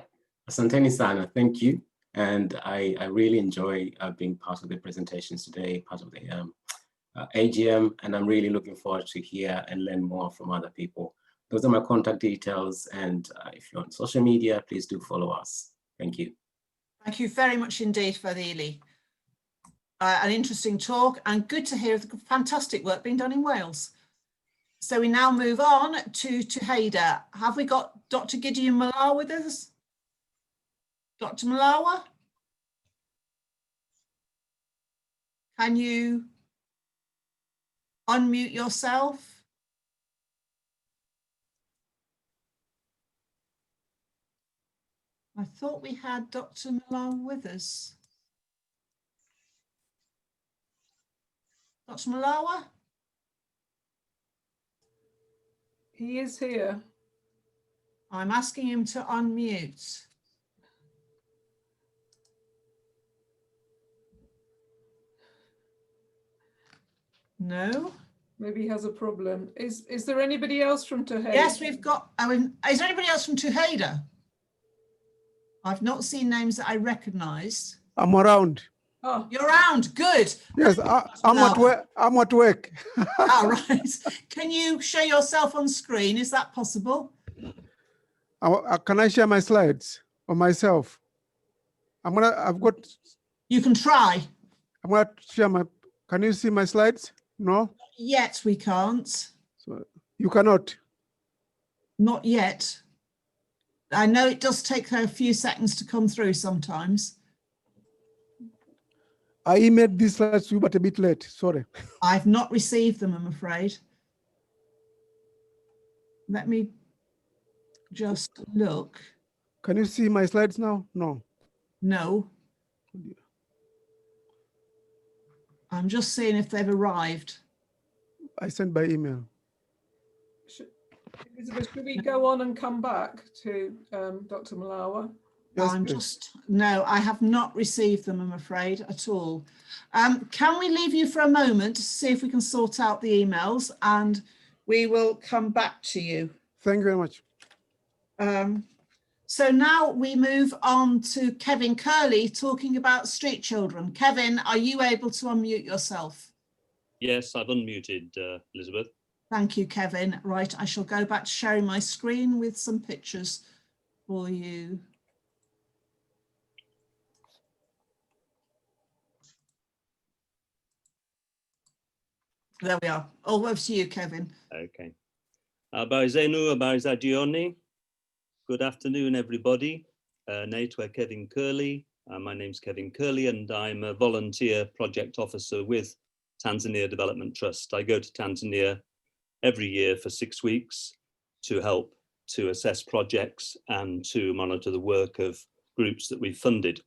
asanteni sana, thank you. And I really enjoy being part of the presentations today, part of the AGM. And I'm really looking forward to hear and learn more from other people. Those are my contact details, and if you're on social media, please do follow us. Thank you. Thank you very much indeed, 𝗲𝗲𝗍𝗍. An interesting talk, and good to hear the fantastic work being done in Wales. So we now move on to TUHEDA. Have we got Dr. Gideon Mlawa with us? Dr. Mlawa? Can you unmute yourself? I thought we had Dr. Mlawa with us. Dr. Mlawa? He is here. I'm asking him to unmute. No? Maybe he has a problem. Is there anybody else from TUHEDA? Yes, we've got, is there anybody else from TUHEDA? I've not seen names that I recognise. I'm around. Oh, you're around. Good. Yes, I'm at work. I'm at work. All right. Can you show yourself on screen? Is that possible? Can I share my slides or myself? I've got. You can try. I'm gonna share my. Can you see my slides? No. Yet we can't. So you cannot. Not yet. I know it does take a few seconds to come through sometimes. I emailed these slides to you, but a bit late. Sorry. I've not received them, I'm afraid. Let me just look. Can you see my slides now? No. No. I'm just seeing if they've arrived. I sent by email. Elizabeth, should we go on and come back to Dr. Mlawa? Yes, No, I have not received them, I'm afraid, at all. Can we leave you for a moment to see if we can sort out the emails, and we will come back to you. Thank you very much. So now we move on to 𝗕𝗵𝗃𝗀𝗃 talking about street children. Kevin, are you able to unmute yourself? Yes, I've unmuted, Elizabeth. Thank you, Kevin. Right, I shall go back to sharing my screen with some pictures for you. There we are. All over to you, Kevin. Okay. Habari zenu, habari za jioni. Good afternoon, everybody. Naitwa 𝗕𝗵𝗃𝗀𝗃. My name's 𝗕𝗵𝗃𝗀𝗃, and I'm a volunteer project officer with Tanzania Development Trust. I go to Tanzania every year for 6 weeks to help to assess projects and to monitor the work of groups that we've funded.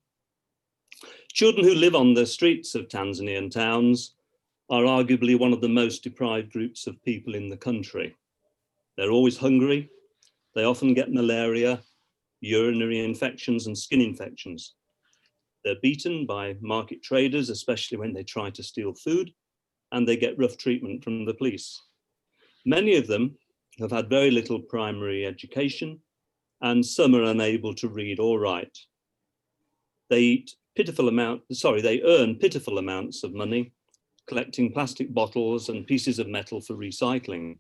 Children who live on the streets of Tanzanian towns are arguably one of the most deprived groups of people in the country. They're always hungry. They often get malaria, urinary infections, and skin infections. They're beaten by market traders, especially when they try to steal food, and they get rough treatment from the police. Many of them have had very little primary education, and some are unable to read or write. They earn pitiful amounts of money collecting plastic bottles and pieces of metal for recycling,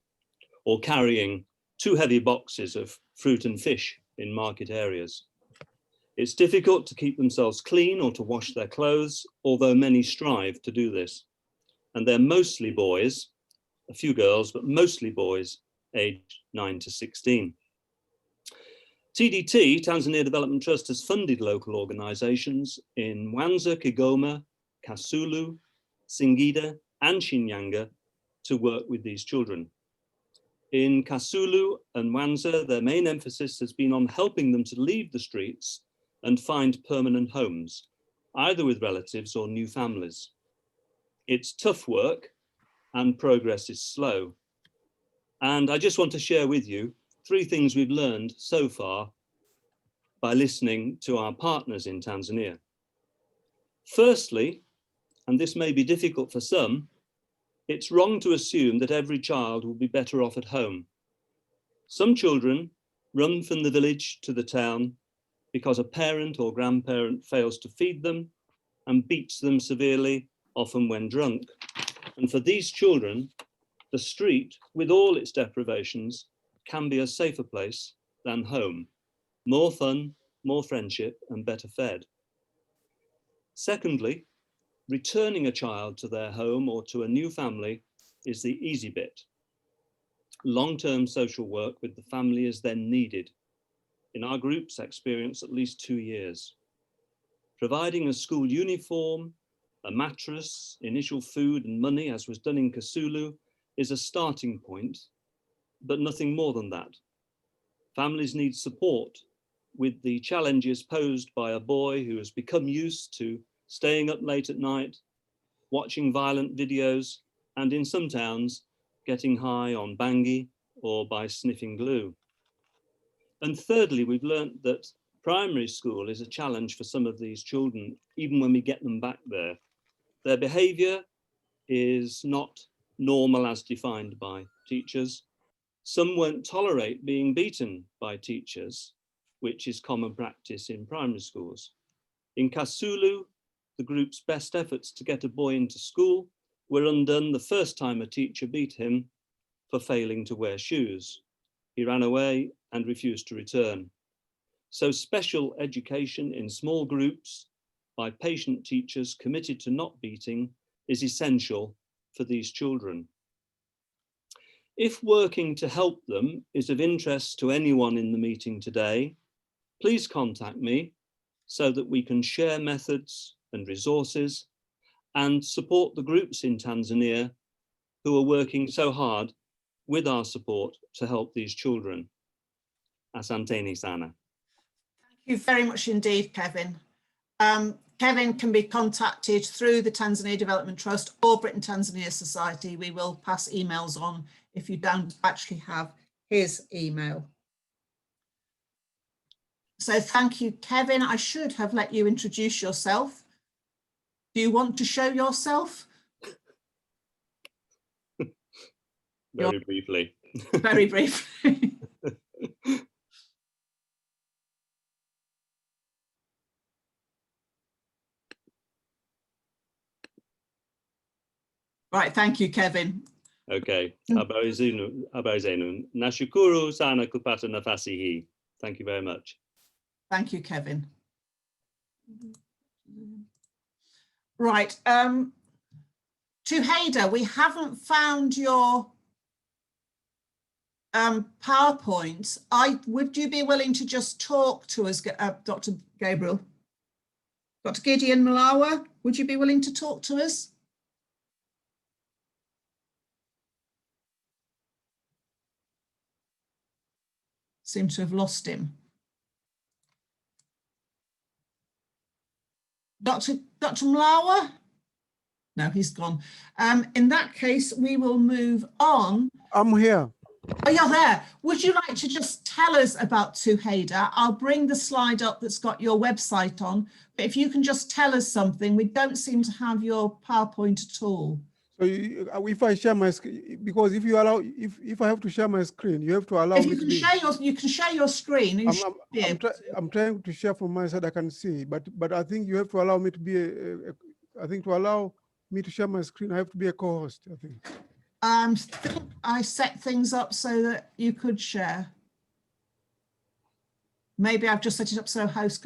or carrying too heavy boxes of fruit and fish in market areas. It's difficult to keep themselves clean or to wash their clothes, although many strive to do this. And they're mostly boys, a few girls, but mostly boys aged 9 to 16. TDT, Tanzania Development Trust, has funded local organizations in Mwanza, Kigoma, Kasulu, Singida, and Shinyanga to work with these children. In Kasulu and Mwanza, their main emphasis has been on helping them to leave the streets and find permanent homes, either with relatives or new families. It's tough work and progress is slow. And I just want to share with you 3 things we've learned so far by listening to our partners in Tanzania. Firstly, and this may be difficult for some, it's wrong to assume that every child will be better off at home. Some children run from the village to the town because a parent or grandparent fails to feed them and beats them severely, often when drunk. And for these children, the street, with all its deprivations, can be a safer place than home. More fun, more friendship, and better fed. Secondly, returning a child to their home or to a new family is the easy bit. Long-term social work with the family is then needed. In our groups, experience at least 2 years. Providing a school uniform, a mattress, initial food and money, as was done in Kasulu, is a starting point, but nothing more than that. Families need support with the challenges posed by a boy who has become used to staying up late at night, watching violent videos, and in some towns, getting high on bangi or by sniffing glue. And thirdly, we've learned that primary school is a challenge for some of these children, even when we get them back there. Their behavior is not normal as defined by teachers. Some won't tolerate being beaten by teachers, which is common practice in primary schools. In Kasulu, the group's best efforts to get a boy into school were undone the first time a teacher beat him for failing to wear shoes. He ran away and refused to return. So special education in small groups by patient teachers committed to not beating is essential for these children. If working to help them is of interest to anyone in the meeting today, please contact me so that we can share methods and resources and support the groups in Tanzania who are working so hard with our support to help these children. Asanteni sana. Thank you very much indeed, Kevin. Kevin can be contacted through the Tanzania Development Trust or Britain Tanzania Society. We will pass emails on if you don't actually have his email. So thank you, Kevin. I should have let you introduce yourself. Do you want to show yourself? Very briefly. Very briefly. Right, thank you, Kevin. Okay, habari zenu. Nashukuru sana kupata nafasi hii. Thank you very much. Thank you, Kevin. Right, TUHEDA, we haven't found your PowerPoint. Would you be willing to just talk to us, Dr. Gabriel? Dr. Gideon Mlawa, would you be willing to talk to us? Seem to have lost him. Dr. Mlawa? No, he's gone. In that case, we will move on. I'm here. Oh, you're there. Would you like to just tell us about TUHEDA? I'll bring the slide up that's got your website on, but if you can just tell us something, we don't seem to have your PowerPoint at all. So if I share my screen, because if you allow, if I have to share my screen, you have to allow me to be. You can share your screen. I'm trying to share from my side. I can see, but I think you have to allow me to be I think to allow me to share my screen, I have to be a co-host. I think. I set things up so that you could share. Maybe I've just set it up so host.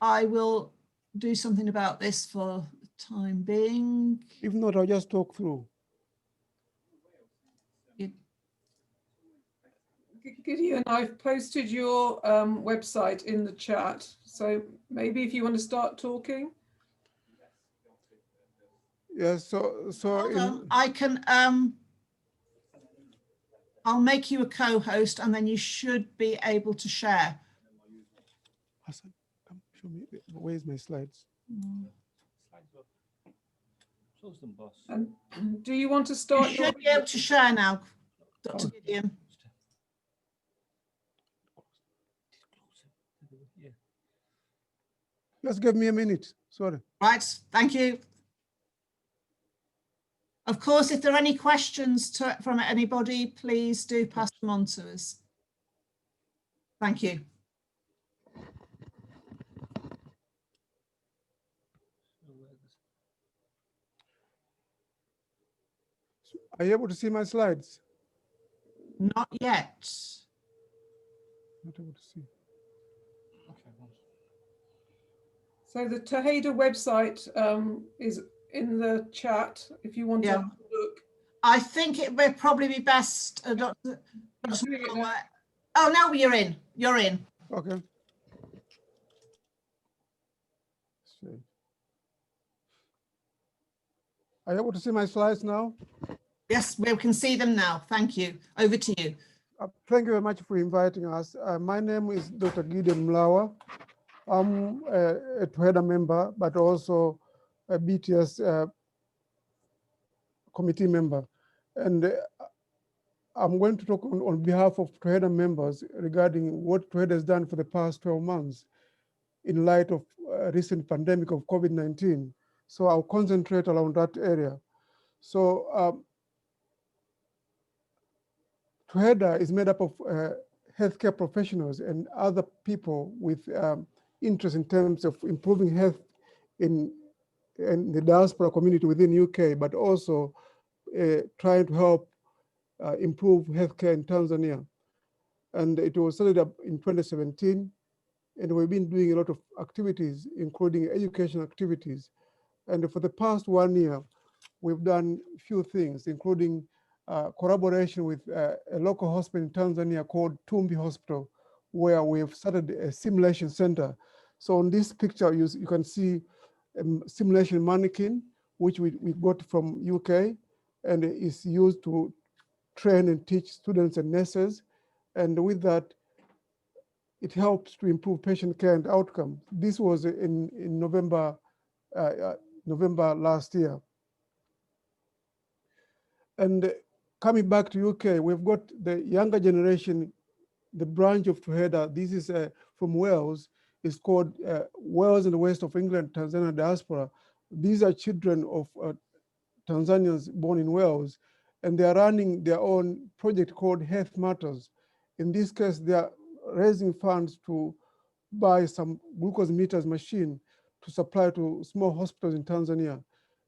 I will do something about this for the time being. If not, I'll just talk through. Gideon, I've posted your website in the chat. So maybe if you want to start talking. Yes, so I can I'll make you a co-host and then you should be able to share. Hassan, come show me, where's my slides? Do you want to start? You should be able to share now, Dr. Gideon. Just give me a minute, sorry. Right, thank you. Of course, if there are any questions from anybody, please do pass them on to us. Thank you. Are you able to see my slides? Not yet. Not able to see. So the TUHEDA website is in the chat if you want to have a look. I think it would probably be best, Dr. Oh, no, you're in. You're in. Okay. Are you able to see my slides now? Yes, we can see them now. Thank you. Over to you. Thank you very much for inviting us. My name is Dr. Gideon Mlawa. I'm a TUHEDA member, but also a BTS committee member. And I'm going to talk on behalf of TUHEDA members regarding what TUHEDA has done for the past 12 months in light of recent pandemic of COVID-19. So I'll concentrate around that area. So TUHEDA is made up of healthcare professionals and other people with interest in terms of improving health in the diaspora community within UK, but also trying to help improve healthcare in Tanzania. And it was started up in 2017, and we've been doing a lot of activities, including education activities. And for the past 1 year, we've done a few things, including collaboration with a local hospital in Tanzania called 𝗕𝗵𝗵 Hospital, where we've started a simulation center. So on this picture, you can see a simulation mannequin, which we got from UK, and is used to train and teach students and nurses. And with that, it helps to improve patient care and outcome. This was in November last year. And coming back to UK, we've got the younger generation, the branch of TUHEDA. This is from Wales. It's called Wales and the West of England, Tanzania diaspora. These are children of Tanzanians born in Wales, and they are running their own project called Health Matters. In this case, they are raising funds to buy some glucose meters machine to supply to small hospitals in Tanzania.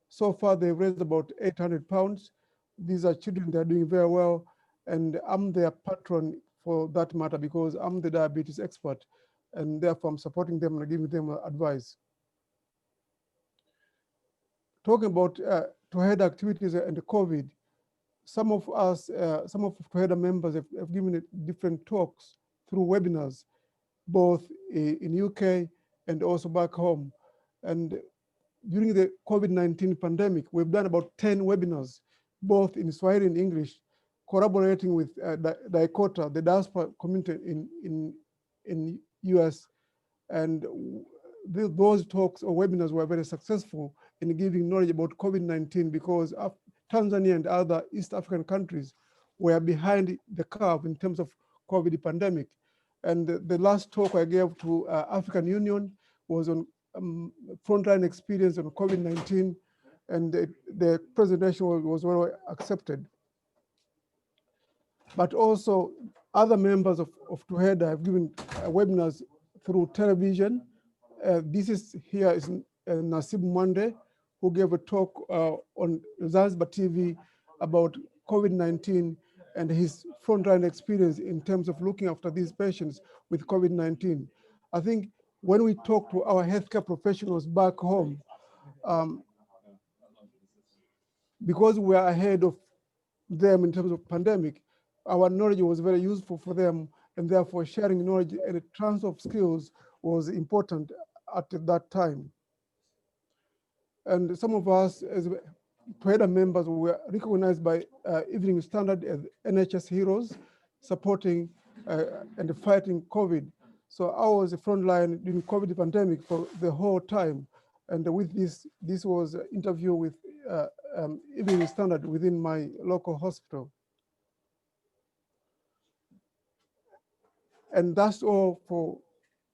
So far, they've raised about £800. These are children that are doing very well, and I'm their patron for that matter because I'm the diabetes expert, and therefore I'm supporting them and giving them advice. Talking about TUHEDA activities and the COVID, some of TUHEDA members have given different talks through webinars, both in UK and also back home. And during the COVID-19 pandemic, we've done about 10 webinars, both in Swahili and English, collaborating with 𝗙𝗃𝗏𝗃, the diaspora community in US. And those talks or webinars were very successful in giving knowledge about COVID-19 because Tanzania and other East African countries were behind the curve in terms of COVID pandemic. And the last talk I gave to African Union was on frontline experience on COVID-19, and the presentation was well accepted. But also other members of TUHEDA have given webinars through television. This is 𝗕𝗵𝗵𝗄𝗵𝗵 Mwande, who gave a talk on 𝗧𝗵𝗵𝗵 TV about COVID-19 and his frontline experience in terms of looking after these patients with COVID-19. I think when we talk to our healthcare professionals back home, because we are ahead of them in terms of pandemic, our knowledge was very useful for them, and therefore sharing knowledge and a transfer of skills was important at that time. And some of us as TUHEDA members were recognized by Evening Standard as NHS heroes, supporting and fighting COVID. So I was the front line during COVID pandemic for the whole time. And with this was an interview with Evening Standard within my local hospital. And that's all for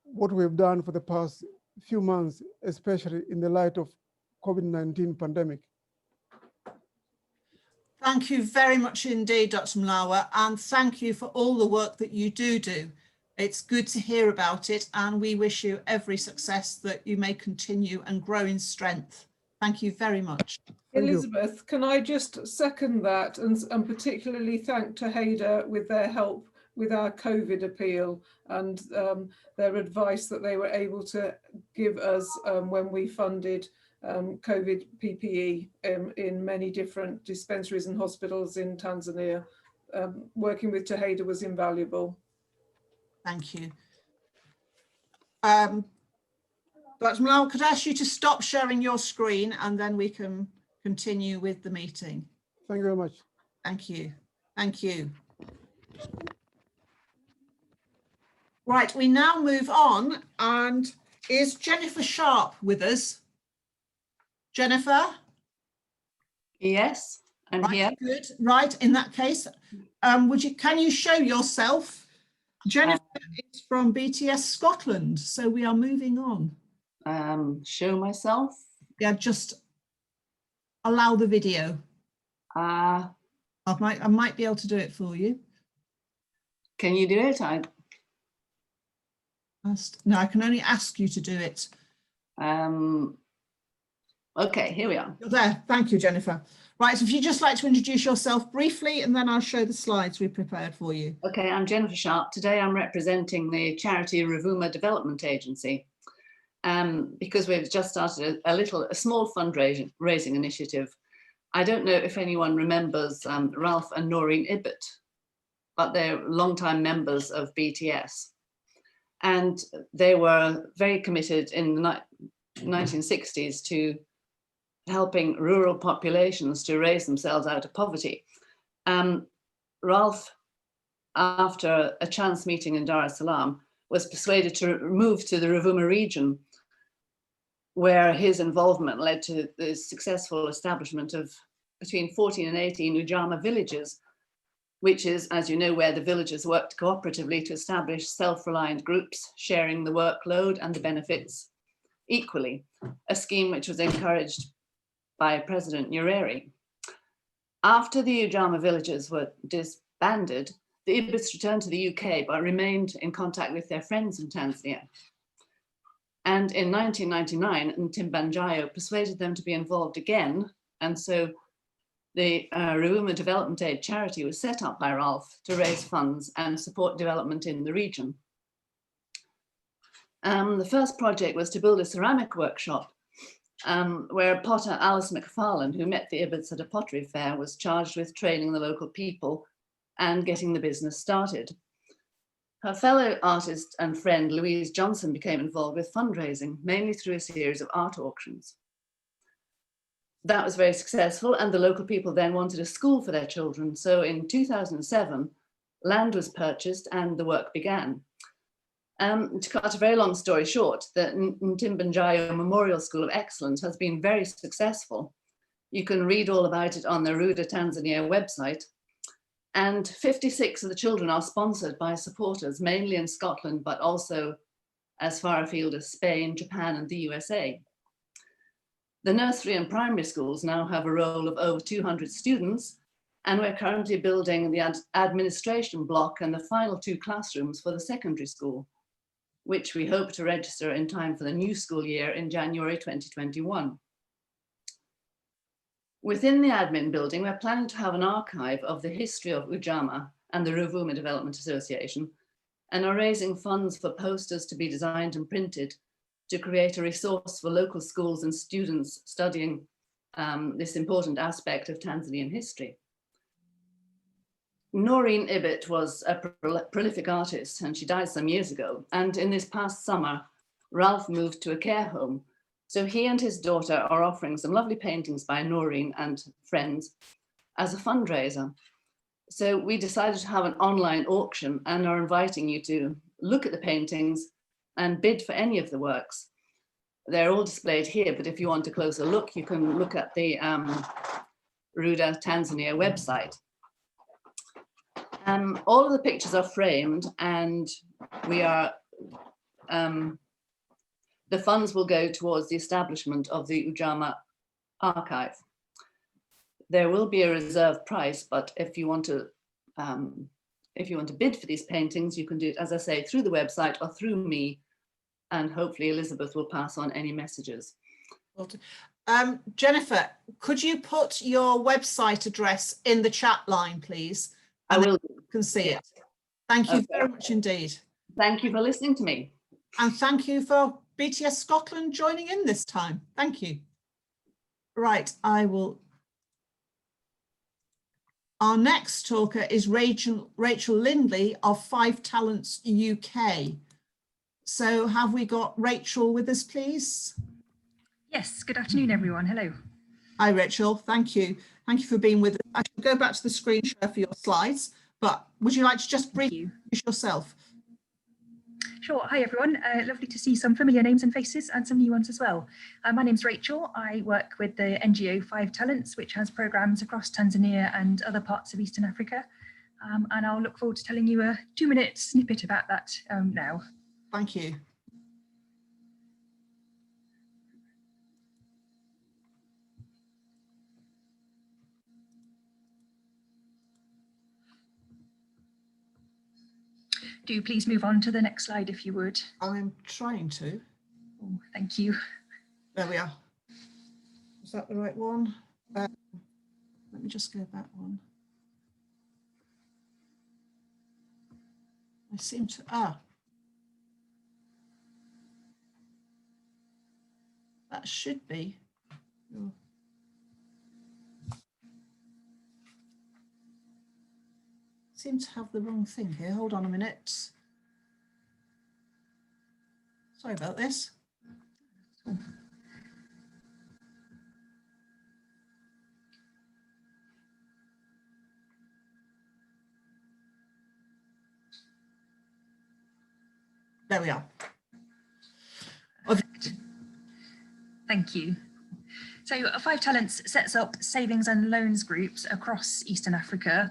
what we've done for the past few months, especially in the light of COVID-19 pandemic. Thank you very much indeed, Dr. Mlawa, and thank you for all the work that you do. It's good to hear about it, and we wish you every success that you may continue and grow in strength. Thank you very much. Elizabeth, can I just second that and particularly thank TUHEDA with their help with our COVID appeal and their advice that they were able to give us when we funded COVID PPE in many different dispensaries and hospitals in Tanzania. Working with TUHEDA was invaluable. Thank you. Dr. Mlawa, could I ask you to stop sharing your screen and then we can continue with the meeting? Thank you very much. Thank you. Thank you. Right, we now move on, and is Jennifer Sharp with us? Jennifer? Yes, I'm here. Good. Right, in that case, can you show yourself? Jennifer is from BTS Scotland, so we are moving on. Show myself? Yeah, just allow the video. I might be able to do it for you. Can you do it? No, I can only ask you to do it. Okay, here we are. You're there. Thank you, Jennifer. Right, so if you'd just like to introduce yourself briefly, and then I'll show the slides we prepared for you. Okay, I'm Jennifer Sharp. Today I'm representing the charity 𝗷𝗵𝗵 Development Agency because we've just started a small fundraising initiative. I don't know if anyone remembers Ralph and Noreen Ibbott, but they're longtime members of BTS. And they were very committed in the 1960s to helping rural populations to raise themselves out of poverty. Ralph, after a chance meeting in Dar es Salaam, was persuaded to move to the Rovuma region, where his involvement led to the successful establishment of between 14 and 18 Ujamaa villages, which is, as you know, where the villagers worked cooperatively to establish self-reliant groups, sharing the workload and the benefits equally, a scheme which was encouraged by President Nyerere. After the Ujamaa villages were disbanded, the Ibbotts returned to the UK, but remained in contact with their friends in Tanzania. And in 1999, Ntsimbanjayo persuaded them to be involved again. And so the Rovuma Development Aid charity was set up by Ralph to raise funds and support development in the region. The first project was to build a ceramic workshop where potter Alice McFarlane, who met the Ibbotts at a pottery fair, was charged with training the local people and getting the business started. Her fellow artist and friend Louise Johnson became involved with fundraising, mainly through a series of art auctions. That was very successful, and the local people then wanted a school for their children. So in 2007, land was purchased and the work began. To cut a very long story short, the Ntsimbanjayo Memorial School of Excellence has been very successful. You can read all about it on the Ruda Tanzania website. And 56 of the children are sponsored by supporters, mainly in Scotland, but also as far afield as Spain, Japan, and the USA. The nursery and primary schools now have a roll of over 200 students, and we're currently building the administration block and the final 2 classrooms for the secondary school, which we hope to register in time for the new school year in January 2021. Within the admin building, we're planning to have an archive of the history of Ujamaa and the Rovuma Development Association, and are raising funds for posters to be designed and printed to create a resource for local schools and students studying this important aspect of Tanzanian history. Noreen Ibbott was a prolific artist, and she died some years ago. And in this past summer, Ralph moved to a care home. So he and his daughter are offering some lovely paintings by Noreen and friends as a fundraiser. So we decided to have an online auction and are inviting you to look at the paintings and bid for any of the works. They're all displayed here, but if you want a closer look, you can look at the Ruda Tanzania website. All of the pictures are framed, and we are the funds will go towards the establishment of the Ujamaa archive. There will be a reserve price, but if you want to bid for these paintings, you can do it, as I say, through the website or through me, and hopefully Elizabeth will pass on any messages. Jennifer, could you put your website address in the chat line, please? I will. You can see it. Thank you very much indeed. Thank you for listening to me. And thank you for BTS Scotland joining in this time. Thank you. Right, our next talker is Rachel Lindley of 5 Talents UK. So have we got Rachel with us, please? Yes, good afternoon, everyone. Hello. Hi, Rachel. Thank you. Thank you for being with us. I should go back to the screen share for your slides, but would you like to just briefly introduce yourself? Sure. Hi, everyone. Lovely to see some familiar names and faces and some new ones as well. My name's Rachel. I work with the NGO 5 Talents, which has programmes across Tanzania and other parts of Eastern Africa. And I'll look forward to telling you a 2-minute snippet about that now. Thank you. Do please move on to the next slide if you would. I'm trying to. Oh, thank you. There we are. Is that the right one? Let me just go back one. I seem to, that should be. seem to have the wrong thing here. Hold on a minute. Sorry about this. There we are. Thank you. So Five Talents sets up savings and loans groups across Eastern Africa.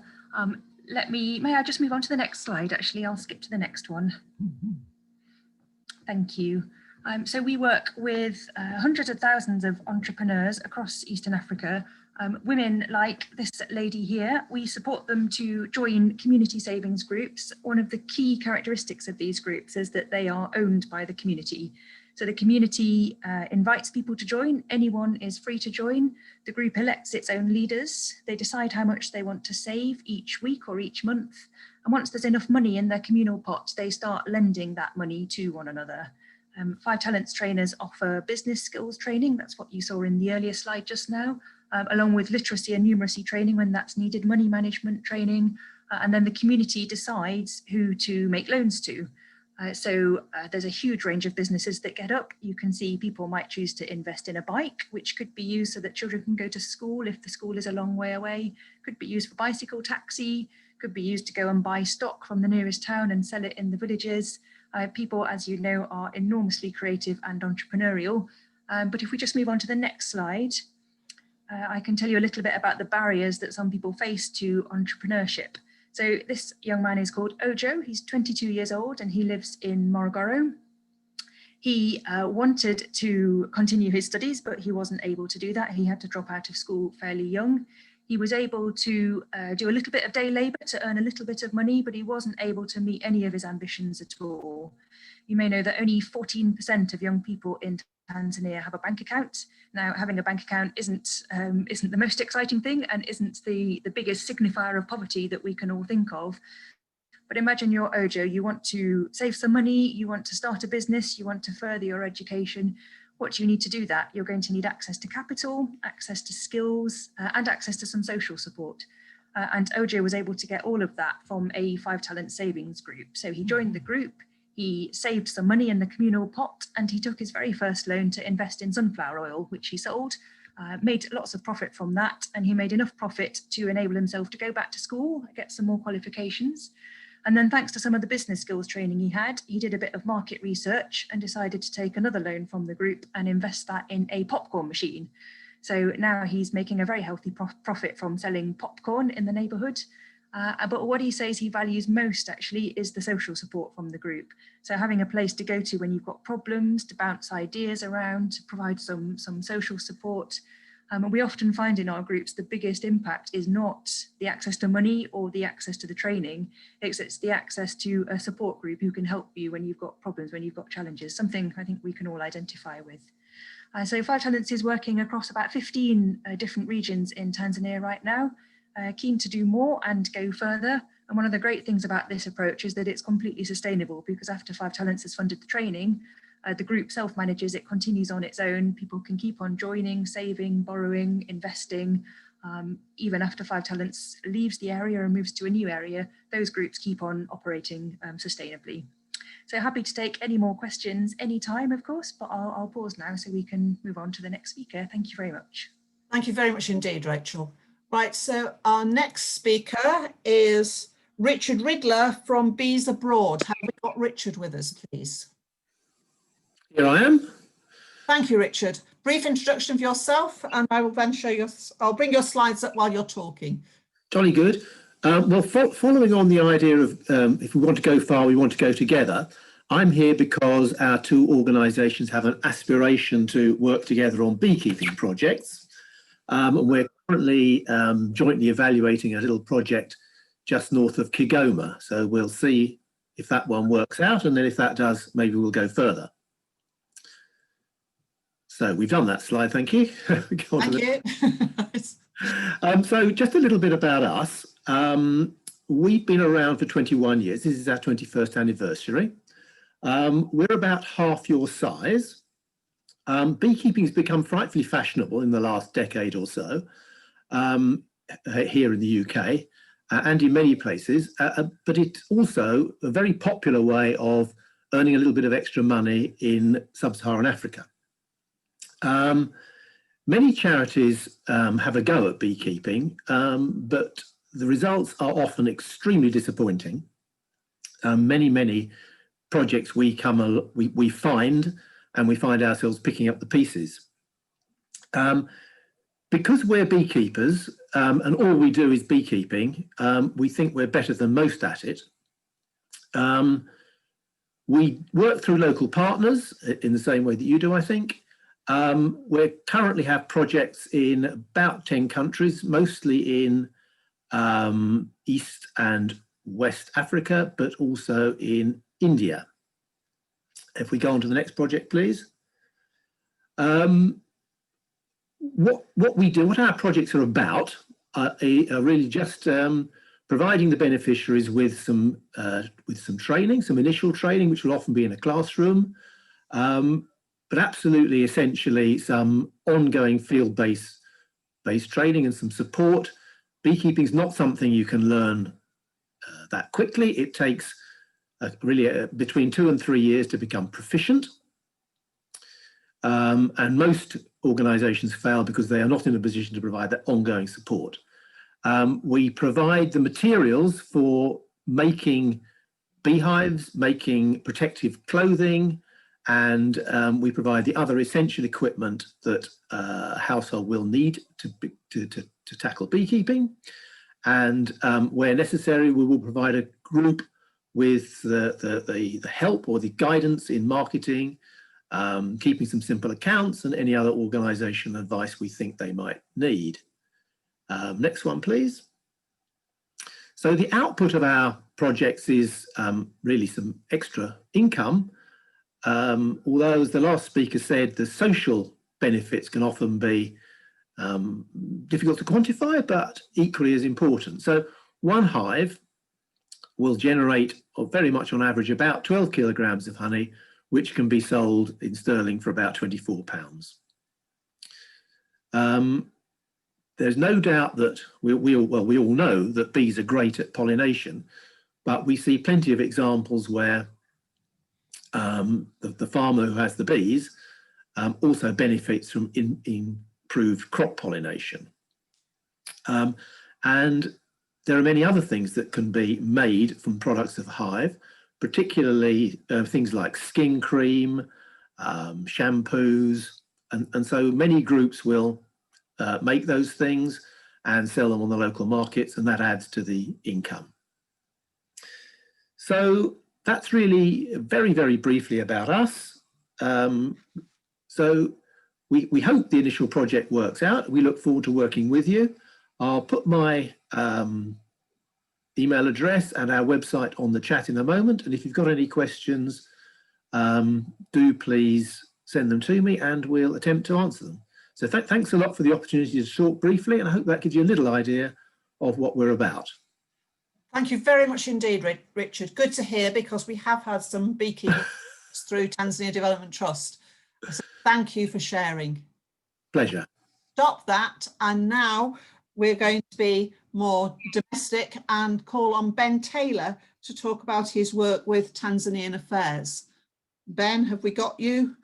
May I just move on to the next slide? Actually, I'll skip to the next one. Thank you. So we work with hundreds of thousands of entrepreneurs across Eastern Africa. Women like this lady here, we support them to join community savings groups. One of the key characteristics of these groups is that they are owned by the community. So the community invites people to join. Anyone is free to join. The group elects its own leaders. They decide how much they want to save each week or each month. And once there's enough money in their communal pot, they start lending that money to one another. Five Talents trainers offer business skills training. That's what you saw in the earlier slide just now, along with literacy and numeracy training when that's needed, money management training, and then the community decides who to make loans to. There's a huge range of businesses that get up. You can see people might choose to invest in a bike, which could be used so that children can go to school if the school is a long way away, could be used for bicycle taxi, could be used to go and buy stock from the nearest town and sell it in the villages. People, as you know, are enormously creative and entrepreneurial. But if we just move on to the next slide, I can tell you a little bit about the barriers that some people face to entrepreneurship. So this young man is called Ojo. He's 22 years old and he lives in Morogoro. He wanted to continue his studies, but he wasn't able to do that. He had to drop out of school fairly young. He was able to do a little bit of day labour to earn a little bit of money, but he wasn't able to meet any of his ambitions at all. You may know that only 14% of young people in Tanzania have a bank account. Now, having a bank account isn't the most exciting thing and isn't the biggest signifier of poverty that we can all think of. But imagine you're Ojo, you want to save some money, you want to start a business, you want to further your education. What do you need to do that? You're going to need access to capital, access to skills, and access to some social support. And Ojo was able to get all of that from a Five Talent savings group. So he joined the group, he saved some money in the communal pot, and he took his very first loan to invest in sunflower oil, which he sold, made lots of profit from that, and he made enough profit to enable himself to go back to school, get some more qualifications. And then thanks to some of the business skills training he did a bit of market research and decided to take another loan from the group and invest that in a popcorn machine. So now he's making a very healthy profit from selling popcorn in the neighbourhood. But what he says he values most actually is the social support from the group. So having a place to go to when you've got problems, to bounce ideas around, to provide some social support. And we often find in our groups the biggest impact is not the access to money or the access to the training, it's the access to a support group who can help you when you've got problems, when you've got challenges, something I think we can all identify with. So Five Talents is working across about 15 different regions in Tanzania right now, keen to do more and go further. And one of the great things about this approach is that it's completely sustainable, because after Five Talents has funded the training, the group self-manages, it continues on its own. People can keep on joining, saving, borrowing, investing. Even after Five Talents leaves the area and moves to a new area, those groups keep on operating sustainably. So happy to take any more questions anytime, of course, but I'll pause now so we can move on to the next speaker. Thank you very much. Thank you very much indeed, Rachel. Right, so our next speaker is Richard Riddler from Bees Abroad. Have we got Richard with us, please? Here I am. Thank you, Richard. Brief introduction of yourself, and I will then show you, I'll bring your slides up while you're talking. Jolly good. Well, following on the idea of if we want to go far, we want to go together, I'm here because our two organisations have an aspiration to work together on beekeeping projects. We're currently jointly evaluating a little project just north of Kigoma. So we'll see if that one works out, and then if that does, maybe we'll go further. So we've done that slide, thank you. Thank you. So just a little bit about us. We've been around for 21 years. This is our 21st anniversary. We're about half your size. Beekeeping has become frightfully fashionable in the last decade or so here in the UK. and in many places, but it's also a very popular way of earning a little bit of extra money in sub-Saharan Africa. Many charities have a go at beekeeping, but the results are often extremely disappointing. Many projects we find, and we find ourselves picking up the pieces. Because we're beekeepers and all we do is beekeeping, we think we're better than most at it. We work through local partners in the same way that you do, I think. We currently have projects in about 10 countries, mostly in East and West Africa, but also in India. If we go on to the next project, please. What we do, what our projects are about, are really just providing the beneficiaries with some training, some initial training, which will often be in a classroom, but absolutely, essentially, some ongoing field-based training and some support. Beekeeping is not something you can learn that quickly. It takes really between 2 and 3 years to become proficient. And most organisations fail because they are not in a position to provide that ongoing support. We provide the materials for making beehives, making protective clothing, and we provide the other essential equipment that a household will need to tackle beekeeping. And where necessary, we will provide a group with the help or the guidance in marketing, keeping some simple accounts, and any other organisational advice we think they might need. Next one, please. So the output of our projects is really some extra income, although, as the last speaker said, the social benefits can often be difficult to quantify, but equally as important. So one hive will generate, or very much on average, about 12 kilograms of honey, which can be sold in sterling for about £24. There's no doubt that we all know that bees are great at pollination, but we see plenty of examples where the farmer who has the bees also benefits from improved crop pollination. And there are many other things that can be made from products of the hive, particularly things like skin cream, shampoos, and so many groups will make those things and sell them on the local markets, and that adds to the income. So that's really very, very briefly about us. So we hope the initial project works out. We look forward to working with you. I'll put my email address and our website on the chat in a moment. And if you've got any questions, do please send them to me and we'll attempt to answer them. So thanks a lot for the opportunity to talk briefly, and I hope that gives you a little idea of what we're about. Thank you very much indeed, Richard. Good to hear, because we have had some beekeepers through Tanzania Development Trust. So thank you for sharing. Pleasure. Stop that, and now we're going to be more domestic and call on Ben Taylor to talk about his work with Tanzanian affairs. Ben, have we got you?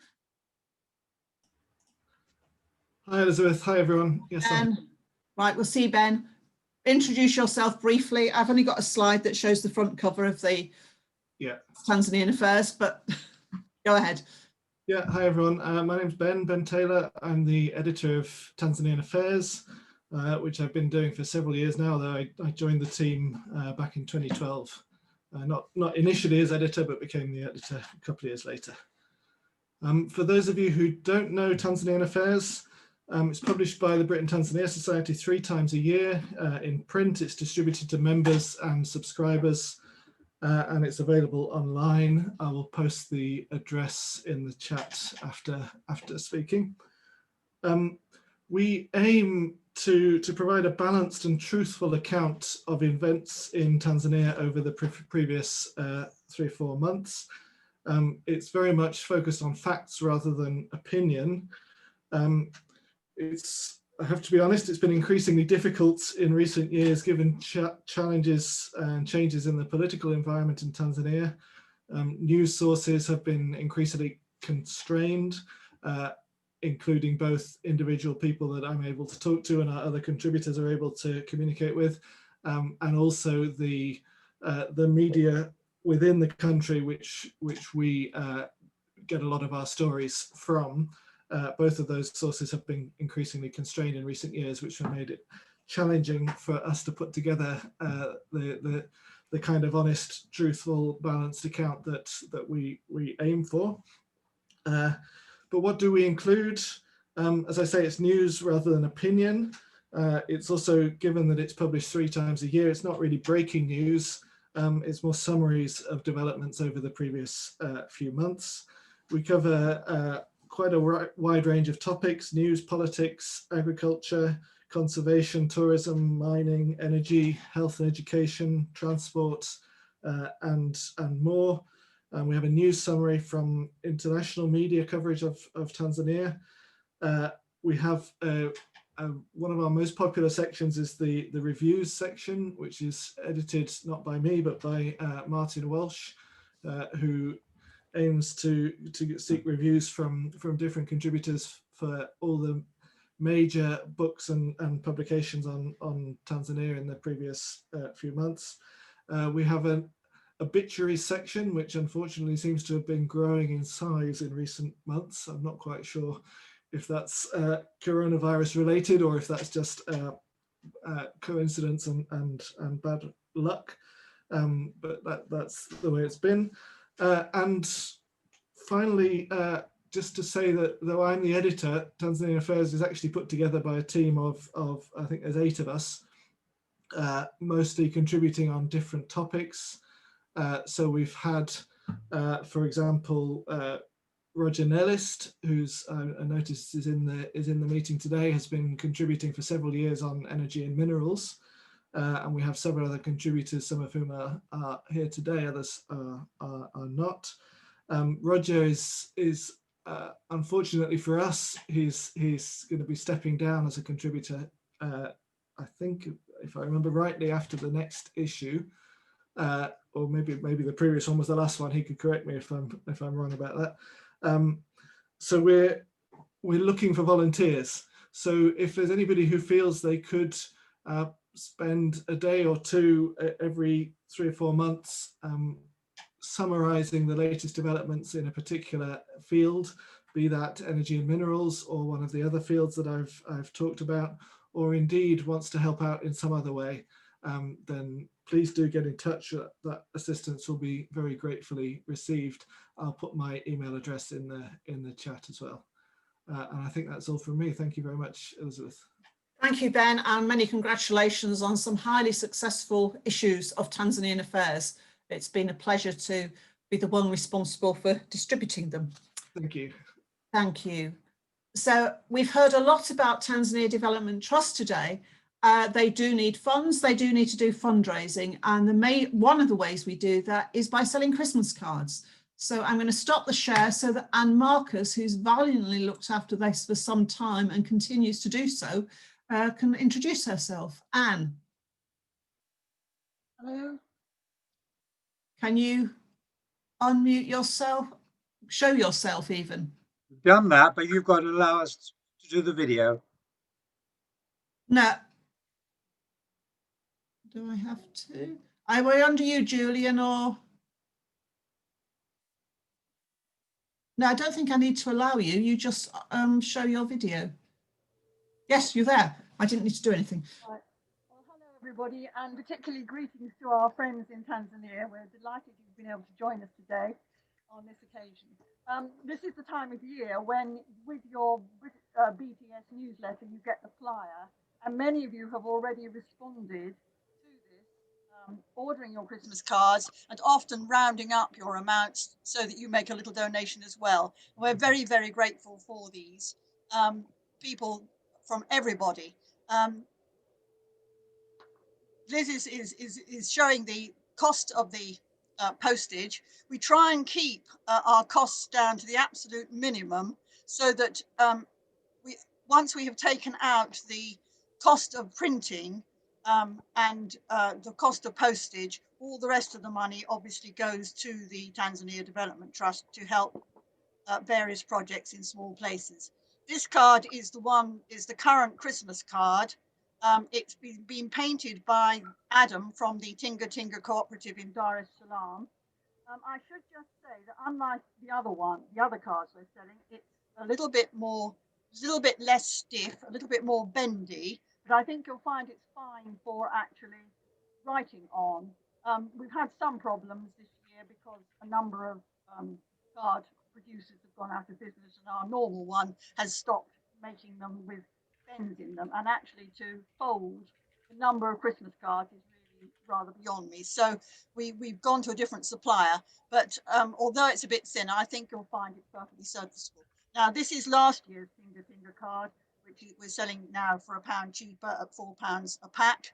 Hi, Elizabeth. Hi, everyone. Yes, Ben. Right, we'll see Ben. Introduce yourself briefly. I've only got a slide that shows the front cover of the Tanzanian affairs, but go ahead. Yeah, hi, everyone. My name's Ben Taylor. I'm the editor of Tanzanian Affairs, which I've been doing for several years now, though I joined the team back in 2012. Not initially as editor, but became the editor a couple of years later. For those of you who don't know Tanzanian Affairs, it's published by the Britain-Tanzania Society 3 times a year in print. It's distributed to members and subscribers, and it's available online. I will post the address in the chat after speaking. We aim to provide a balanced and truthful account of events in Tanzania over the previous 3 or 4 months. It's very much focused on facts rather than opinion. It's I have to be honest, it's been increasingly difficult in recent years given challenges and changes in the political environment in Tanzania. News sources have been increasingly constrained, including both individual people that I'm able to talk to and our other contributors are able to communicate with, and also the media within the country, which we get a lot of our stories from. Both of those sources have been increasingly constrained in recent years, which have made it challenging for us to put together the kind of honest, truthful, balanced account that we aim for. But what do we include? As I say, it's news rather than opinion. It's also, given that it's published 3 times a year, it's not really breaking news. It's more summaries of developments over the previous few months. We cover quite a wide range of topics: news, politics, agriculture, conservation, tourism, mining, energy, health and education, transport, and more. We have a news summary from international media coverage of Tanzania. We have one of our most popular sections is the reviews section, which is edited not by me, but by Martin Welsh, who aims to seek reviews from different contributors for all the major books and publications on Tanzania in the previous few months. We have an obituary section, which unfortunately seems to have been growing in size in recent months. I'm not quite sure if that's coronavirus related or if that's just coincidence and bad luck, but that's the way it's been. And finally, just to say that though I'm the editor, Tanzanian Affairs is actually put together by a team of I think there's 8 of us, mostly contributing on different topics. So we've had, for example, Roger Nellist, who's I noticed is in the meeting today, has been contributing for several years on energy and minerals. And we have several other contributors, some of whom are here today, others are not. Roger is unfortunately for us, he's going to be stepping down as a contributor, I think, if I remember rightly, after the next issue, or maybe the previous one was the last one. He could correct me if I'm wrong about that. So we're looking for volunteers. So if there's anybody who feels they could spend a day or two every 3 or 4 months summarizing the latest developments in a particular field, be that energy and minerals or one of the other fields that I've talked about, or indeed wants to help out in some other way, then please do get in touch. That assistance will be very gratefully received. I'll put my email address in the chat as well. And I think that's all from me. Thank you very much, Elizabeth. Thank you, Ben, and many congratulations on some highly successful issues of Tanzanian Affairs. It's been a pleasure to be the one responsible for distributing them. Thank you. Thank you. So we've heard a lot about Tanzania Development Trust today. They do need funds, they do need to do fundraising, and one of the ways we do that is by selling Christmas cards. So I'm going to stop the share so that Anne Marcus, who's valiantly looked after this for some time and continues to do so, can introduce herself. Anne. Hello. Can you unmute yourself? Show yourself even. We've done that, but you've got to allow us to do the video. No. Do I have to? I were under you, Julian, or? No, I don't think I need to allow you. You just show your video. Yes, you're there. I didn't need to do anything. Right. Well, hello, everybody, and particularly greetings to our friends in Tanzania. We're delighted you've been able to join us today on this occasion. This is the time of year when, with your BTS newsletter, you get the flyer, and many of you have already responded to this, ordering your Christmas cards and often rounding up your amounts so that you make a little donation as well. And we're very, very grateful for these people from everybody. Liz is showing the cost of the postage. We try and keep our costs down to the absolute minimum so that once we have taken out the cost of printing and the cost of postage, all the rest of the money obviously goes to the Tanzania Development Trust to help various projects in small places. This card is the current Christmas card. It's been painted by Adam from the 𝗘𝗵𝗃𝗃𝗏 cooperative in Dar es Salaam. I should just say that unlike the other cards we're selling, it's a little bit less stiff, a little bit more bendy, but I think you'll find it's fine for actually writing on. We've had some problems this year because a number of card producers have gone out of business, and our normal one has stopped making them with pens in them. And actually, to fold the number of Christmas cards is really rather beyond me. So we've gone to a different supplier. But although it's a bit thinner, I think you'll find it perfectly serviceable. Now, this is last year's 𝗘𝗵𝗃𝗃𝗏 card, which we're selling now for £1 cheaper at £4 a pack.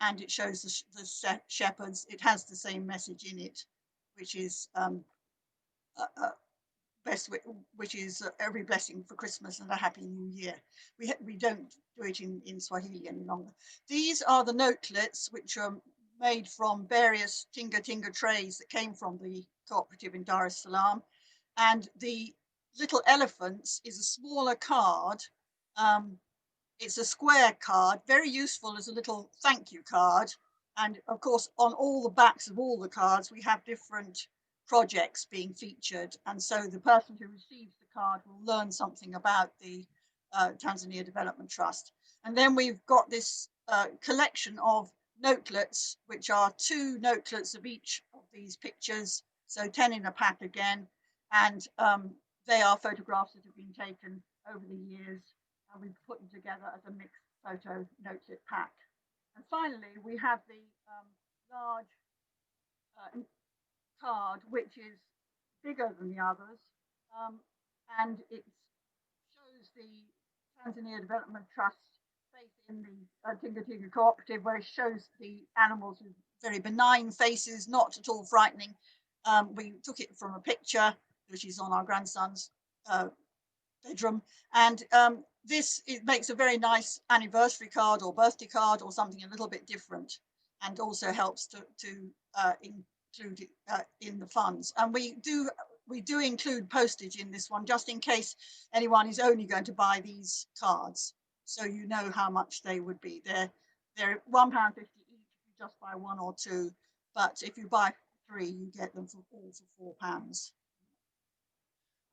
And it shows the shepherds. It has the same message in it, which is every blessing for Christmas and a happy new year. We don't do it in Swahili any longer. These are the notelets, which are made from various 𝗘𝗵𝗃𝗃𝗏 trays that came from the cooperative in Dar es Salaam. And the little elephants is a smaller card. It's a square card, very useful as a little thank you card. And of course, on all the backs of all the cards, we have different projects being featured. And so the person who receives the card will learn something about the Tanzania Development Trust. And then we've got this collection of notelets, which are 2 notelets of each of these pictures. So 10 in a pack again. And they are photographs that have been taken over the years. And we've put them together as a mixed photo notelet pack. And finally, we have the large card, which is bigger than the others, and it shows the Tanzania Development Trust faith in the 𝗘𝗵𝗃𝗃𝗏𝗃𝗏 cooperative, where it shows the animals with very benign faces, not at all frightening. We took it from a picture, which is on our grandson's bedroom, and it makes a very nice anniversary card or birthday card or something a little bit different, and also helps to include it in the funds. And we do include postage in this one, just in case anyone is only going to buy these cards, so you know how much they would be. They're £1.50 each if you just buy 1 or 2, but if you buy 3, you get them all for £4.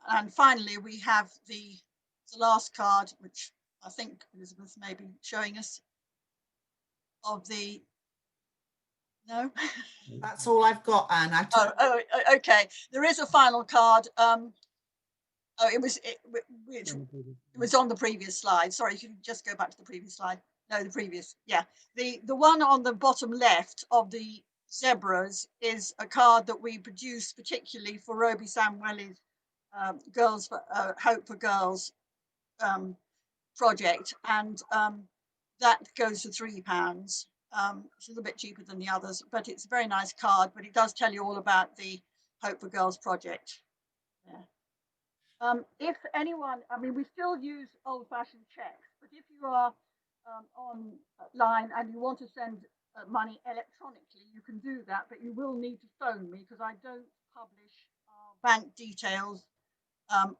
And finally, we have the last card, which I think Elizabeth may be showing us, of the, no? That's all I've got, Anne. Okay. There is a final card. It was on the previous slide. Sorry, you can just go back to the previous slide. No, the previous, yeah. The one on the bottom left of the zebras is a card that we produced particularly for Roby Samueli's Girls Hope for Girls project, and that goes for £3. It's a little bit cheaper than the others, but it's a very nice card, but it does tell you all about the Hope for Girls project. Yeah. If anyone, I mean, we still use old-fashioned checks, but if you are online and you want to send money electronically, you can do that, but you will need to phone me because I don't publish our bank details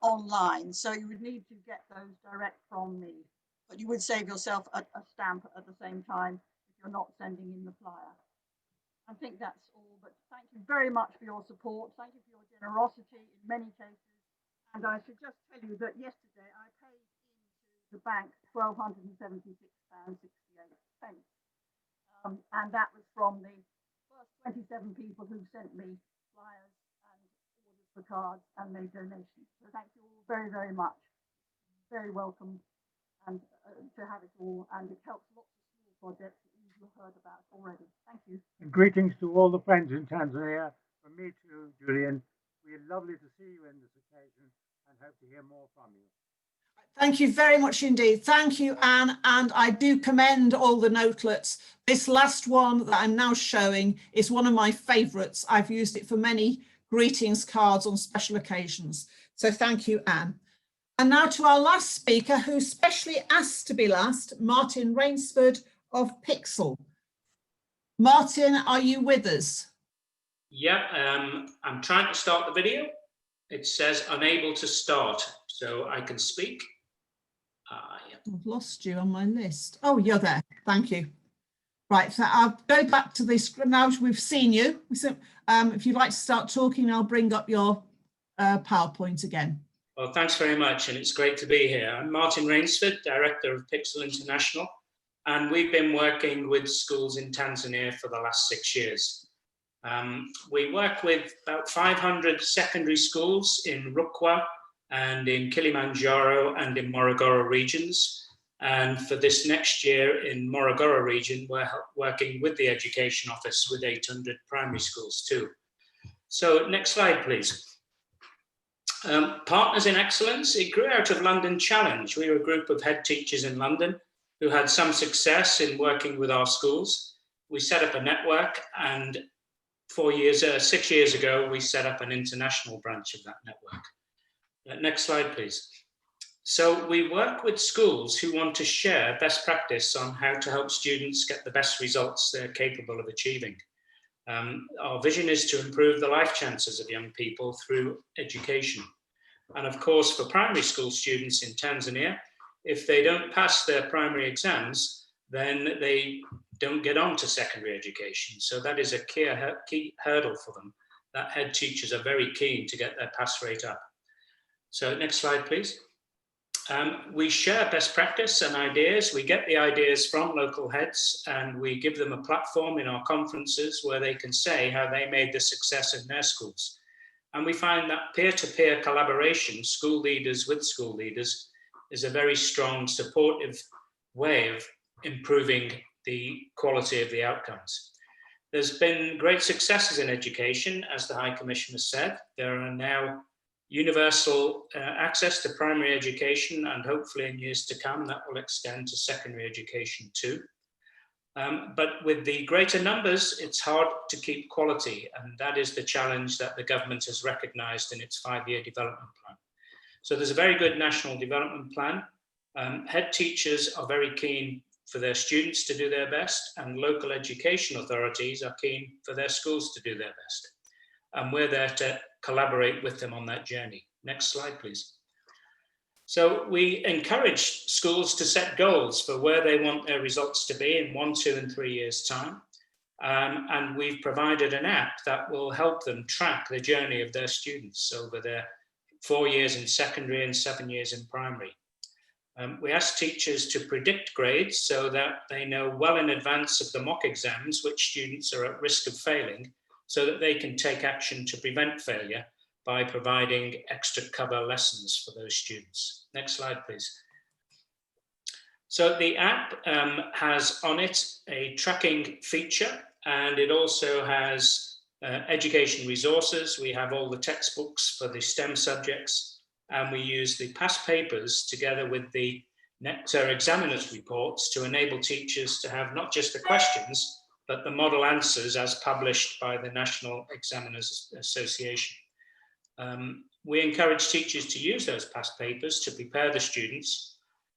online. So you would need to get those direct from me, but you would save yourself a stamp at the same time if you're not sending in the flyer. I think that's all, but thank you very much for your support. Thank you for your generosity in many cases. And I should just tell you that yesterday I paid into the bank £1,276.68. And that was from the first 27 people who sent me flyers and orders for cards and made donations. So thank you all very, very much. Very welcome, and to have it all, and it helps lots of small projects that you've heard about already. Thank you. And greetings to all the friends in Tanzania. From me too, Julian. We're lovely to see you in this occasion and hope to hear more from you. Thank you very much indeed. Thank you, Anne. And I do commend all the notelets. This last one that I'm now showing is one of my favourites. I've used it for many greetings cards on special occasions. So thank you, Anne. And now to our last speaker, who's specially asked to be last, Martin Rainsford of Pixel. Martin, are you with us? Yeah, I'm trying to start the video. It says unable to start, so I can speak. Yeah. I've lost you on my list. Oh, you're there. Thank you. Right, so I'll go back to this. Now we've seen you. So, if you'd like to start talking, I'll bring up your PowerPoint again. Well, thanks very much, and it's great to be here. I'm Martin Rainsford, Director of Pixel International, and we've been working with schools in Tanzania for the last 6 years. We work with about 500 secondary schools in Rukwa and in Kilimanjaro and in Morogoro regions. And for this next year in Morogoro region, we're working with the Education Office with 800 primary schools too. So next slide, please. Partners in Excellence, it grew out of London Challenge. We were a group of head teachers in London who had some success in working with our schools. We set up a network, and 6 years ago, we set up an international branch of that network. Next slide, please. So we work with schools who want to share best practice on how to help students get the best results they're capable of achieving. Our vision is to improve the life chances of young people through education. And of course, for primary school students in Tanzania, if they don't pass their primary exams, then they don't get on to secondary education. So that is a key hurdle for them, that head teachers are very keen to get their pass rate up. So next slide, please. We share best practice and ideas. We get the ideas from local heads and we give them a platform in our conferences where they can say how they made the success in their schools. And we find that peer-to-peer collaboration, school leaders with school leaders, is a very strong, supportive way of improving the quality of the outcomes. There's been great successes in education, as the High Commissioner said. There are now universal access to primary education, and hopefully in years to come that will extend to secondary education too. But with the greater numbers, it's hard to keep quality, and that is the challenge that the government has recognized in its 5-year development plan. So there's a very good national development plan. Head teachers are very keen for their students to do their best, and local education authorities are keen for their schools to do their best. And we're there to collaborate with them on that journey. Next slide, please. So we encourage schools to set goals for where they want their results to be in 1, 2, and 3 years' time. And we've provided an app that will help them track the journey of their students over their 4 years in secondary and 7 years in primary. We ask teachers to predict grades so that they know well in advance of the mock exams which students are at risk of failing, so that they can take action to prevent failure by providing extra cover lessons for those students. Next slide, please. So the app has on it a tracking feature, and it also has education resources. We have all the textbooks for the STEM subjects, and we use the past papers together with the examiners' reports to enable teachers to have not just the questions, but the model answers as published by the National Examiners Association. We encourage teachers to use those past papers to prepare the students,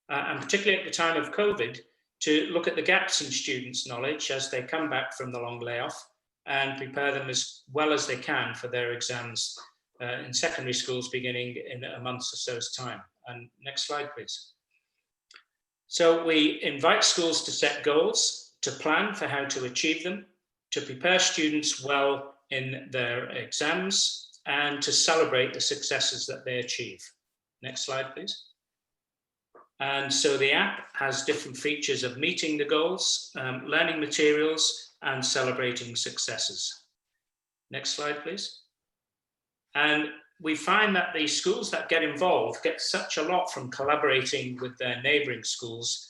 and particularly at the time of COVID, to look at the gaps in students' knowledge as they come back from the long layoff and prepare them as well as they can for their exams in secondary schools beginning in a month or so's time. And next slide, please. So we invite schools to set goals, to plan for how to achieve them, to prepare students well in their exams, and to celebrate the successes that they achieve. Next slide, please. And so the app has different features of meeting the goals, learning materials, and celebrating successes. Next slide, please. And we find that the schools that get involved get such a lot from collaborating with their neighboring schools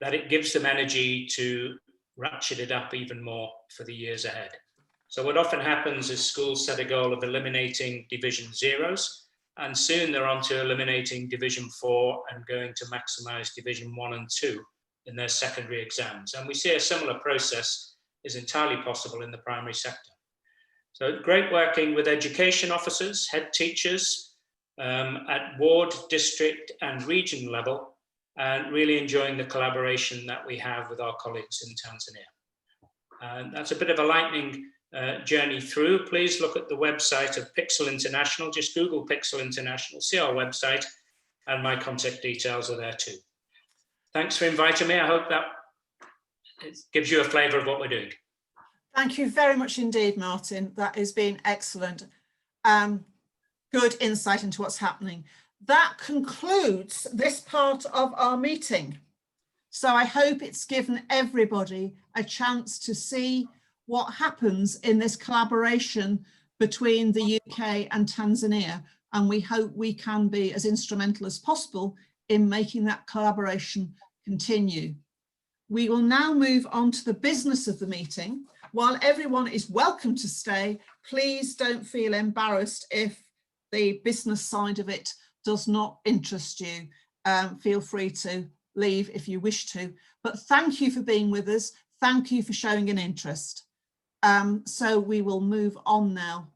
that it gives them energy to ratchet it up even more for the years ahead. So what often happens is schools set a goal of eliminating Division 0s, and soon they're on to eliminating Division 4 and going to maximize Division 1 and 2 in their secondary exams. And we see a similar process is entirely possible in the primary sector. So great working with education officers, head teachers, at ward, district and region level, and really enjoying the collaboration that we have with our colleagues in Tanzania. And that's a bit of a lightning journey through. Please look at the website of Pixel International. Just Google Pixel International, see our website, and my contact details are there too. Thanks for inviting me. I hope that it gives you a flavour of what we're doing. Thank you very much indeed, Martin. That has been excellent. Good insight into what's happening. That concludes this part of our meeting. So I hope it's given everybody a chance to see what happens in this collaboration between the UK and Tanzania. And we hope we can be as instrumental as possible in making that collaboration continue. We will now move on to the business of the meeting. While everyone is welcome to stay, please don't feel embarrassed if the business side of it does not interest you. Feel free to leave if you wish to, but thank you for being with us. Thank you for showing an interest. So we will move on now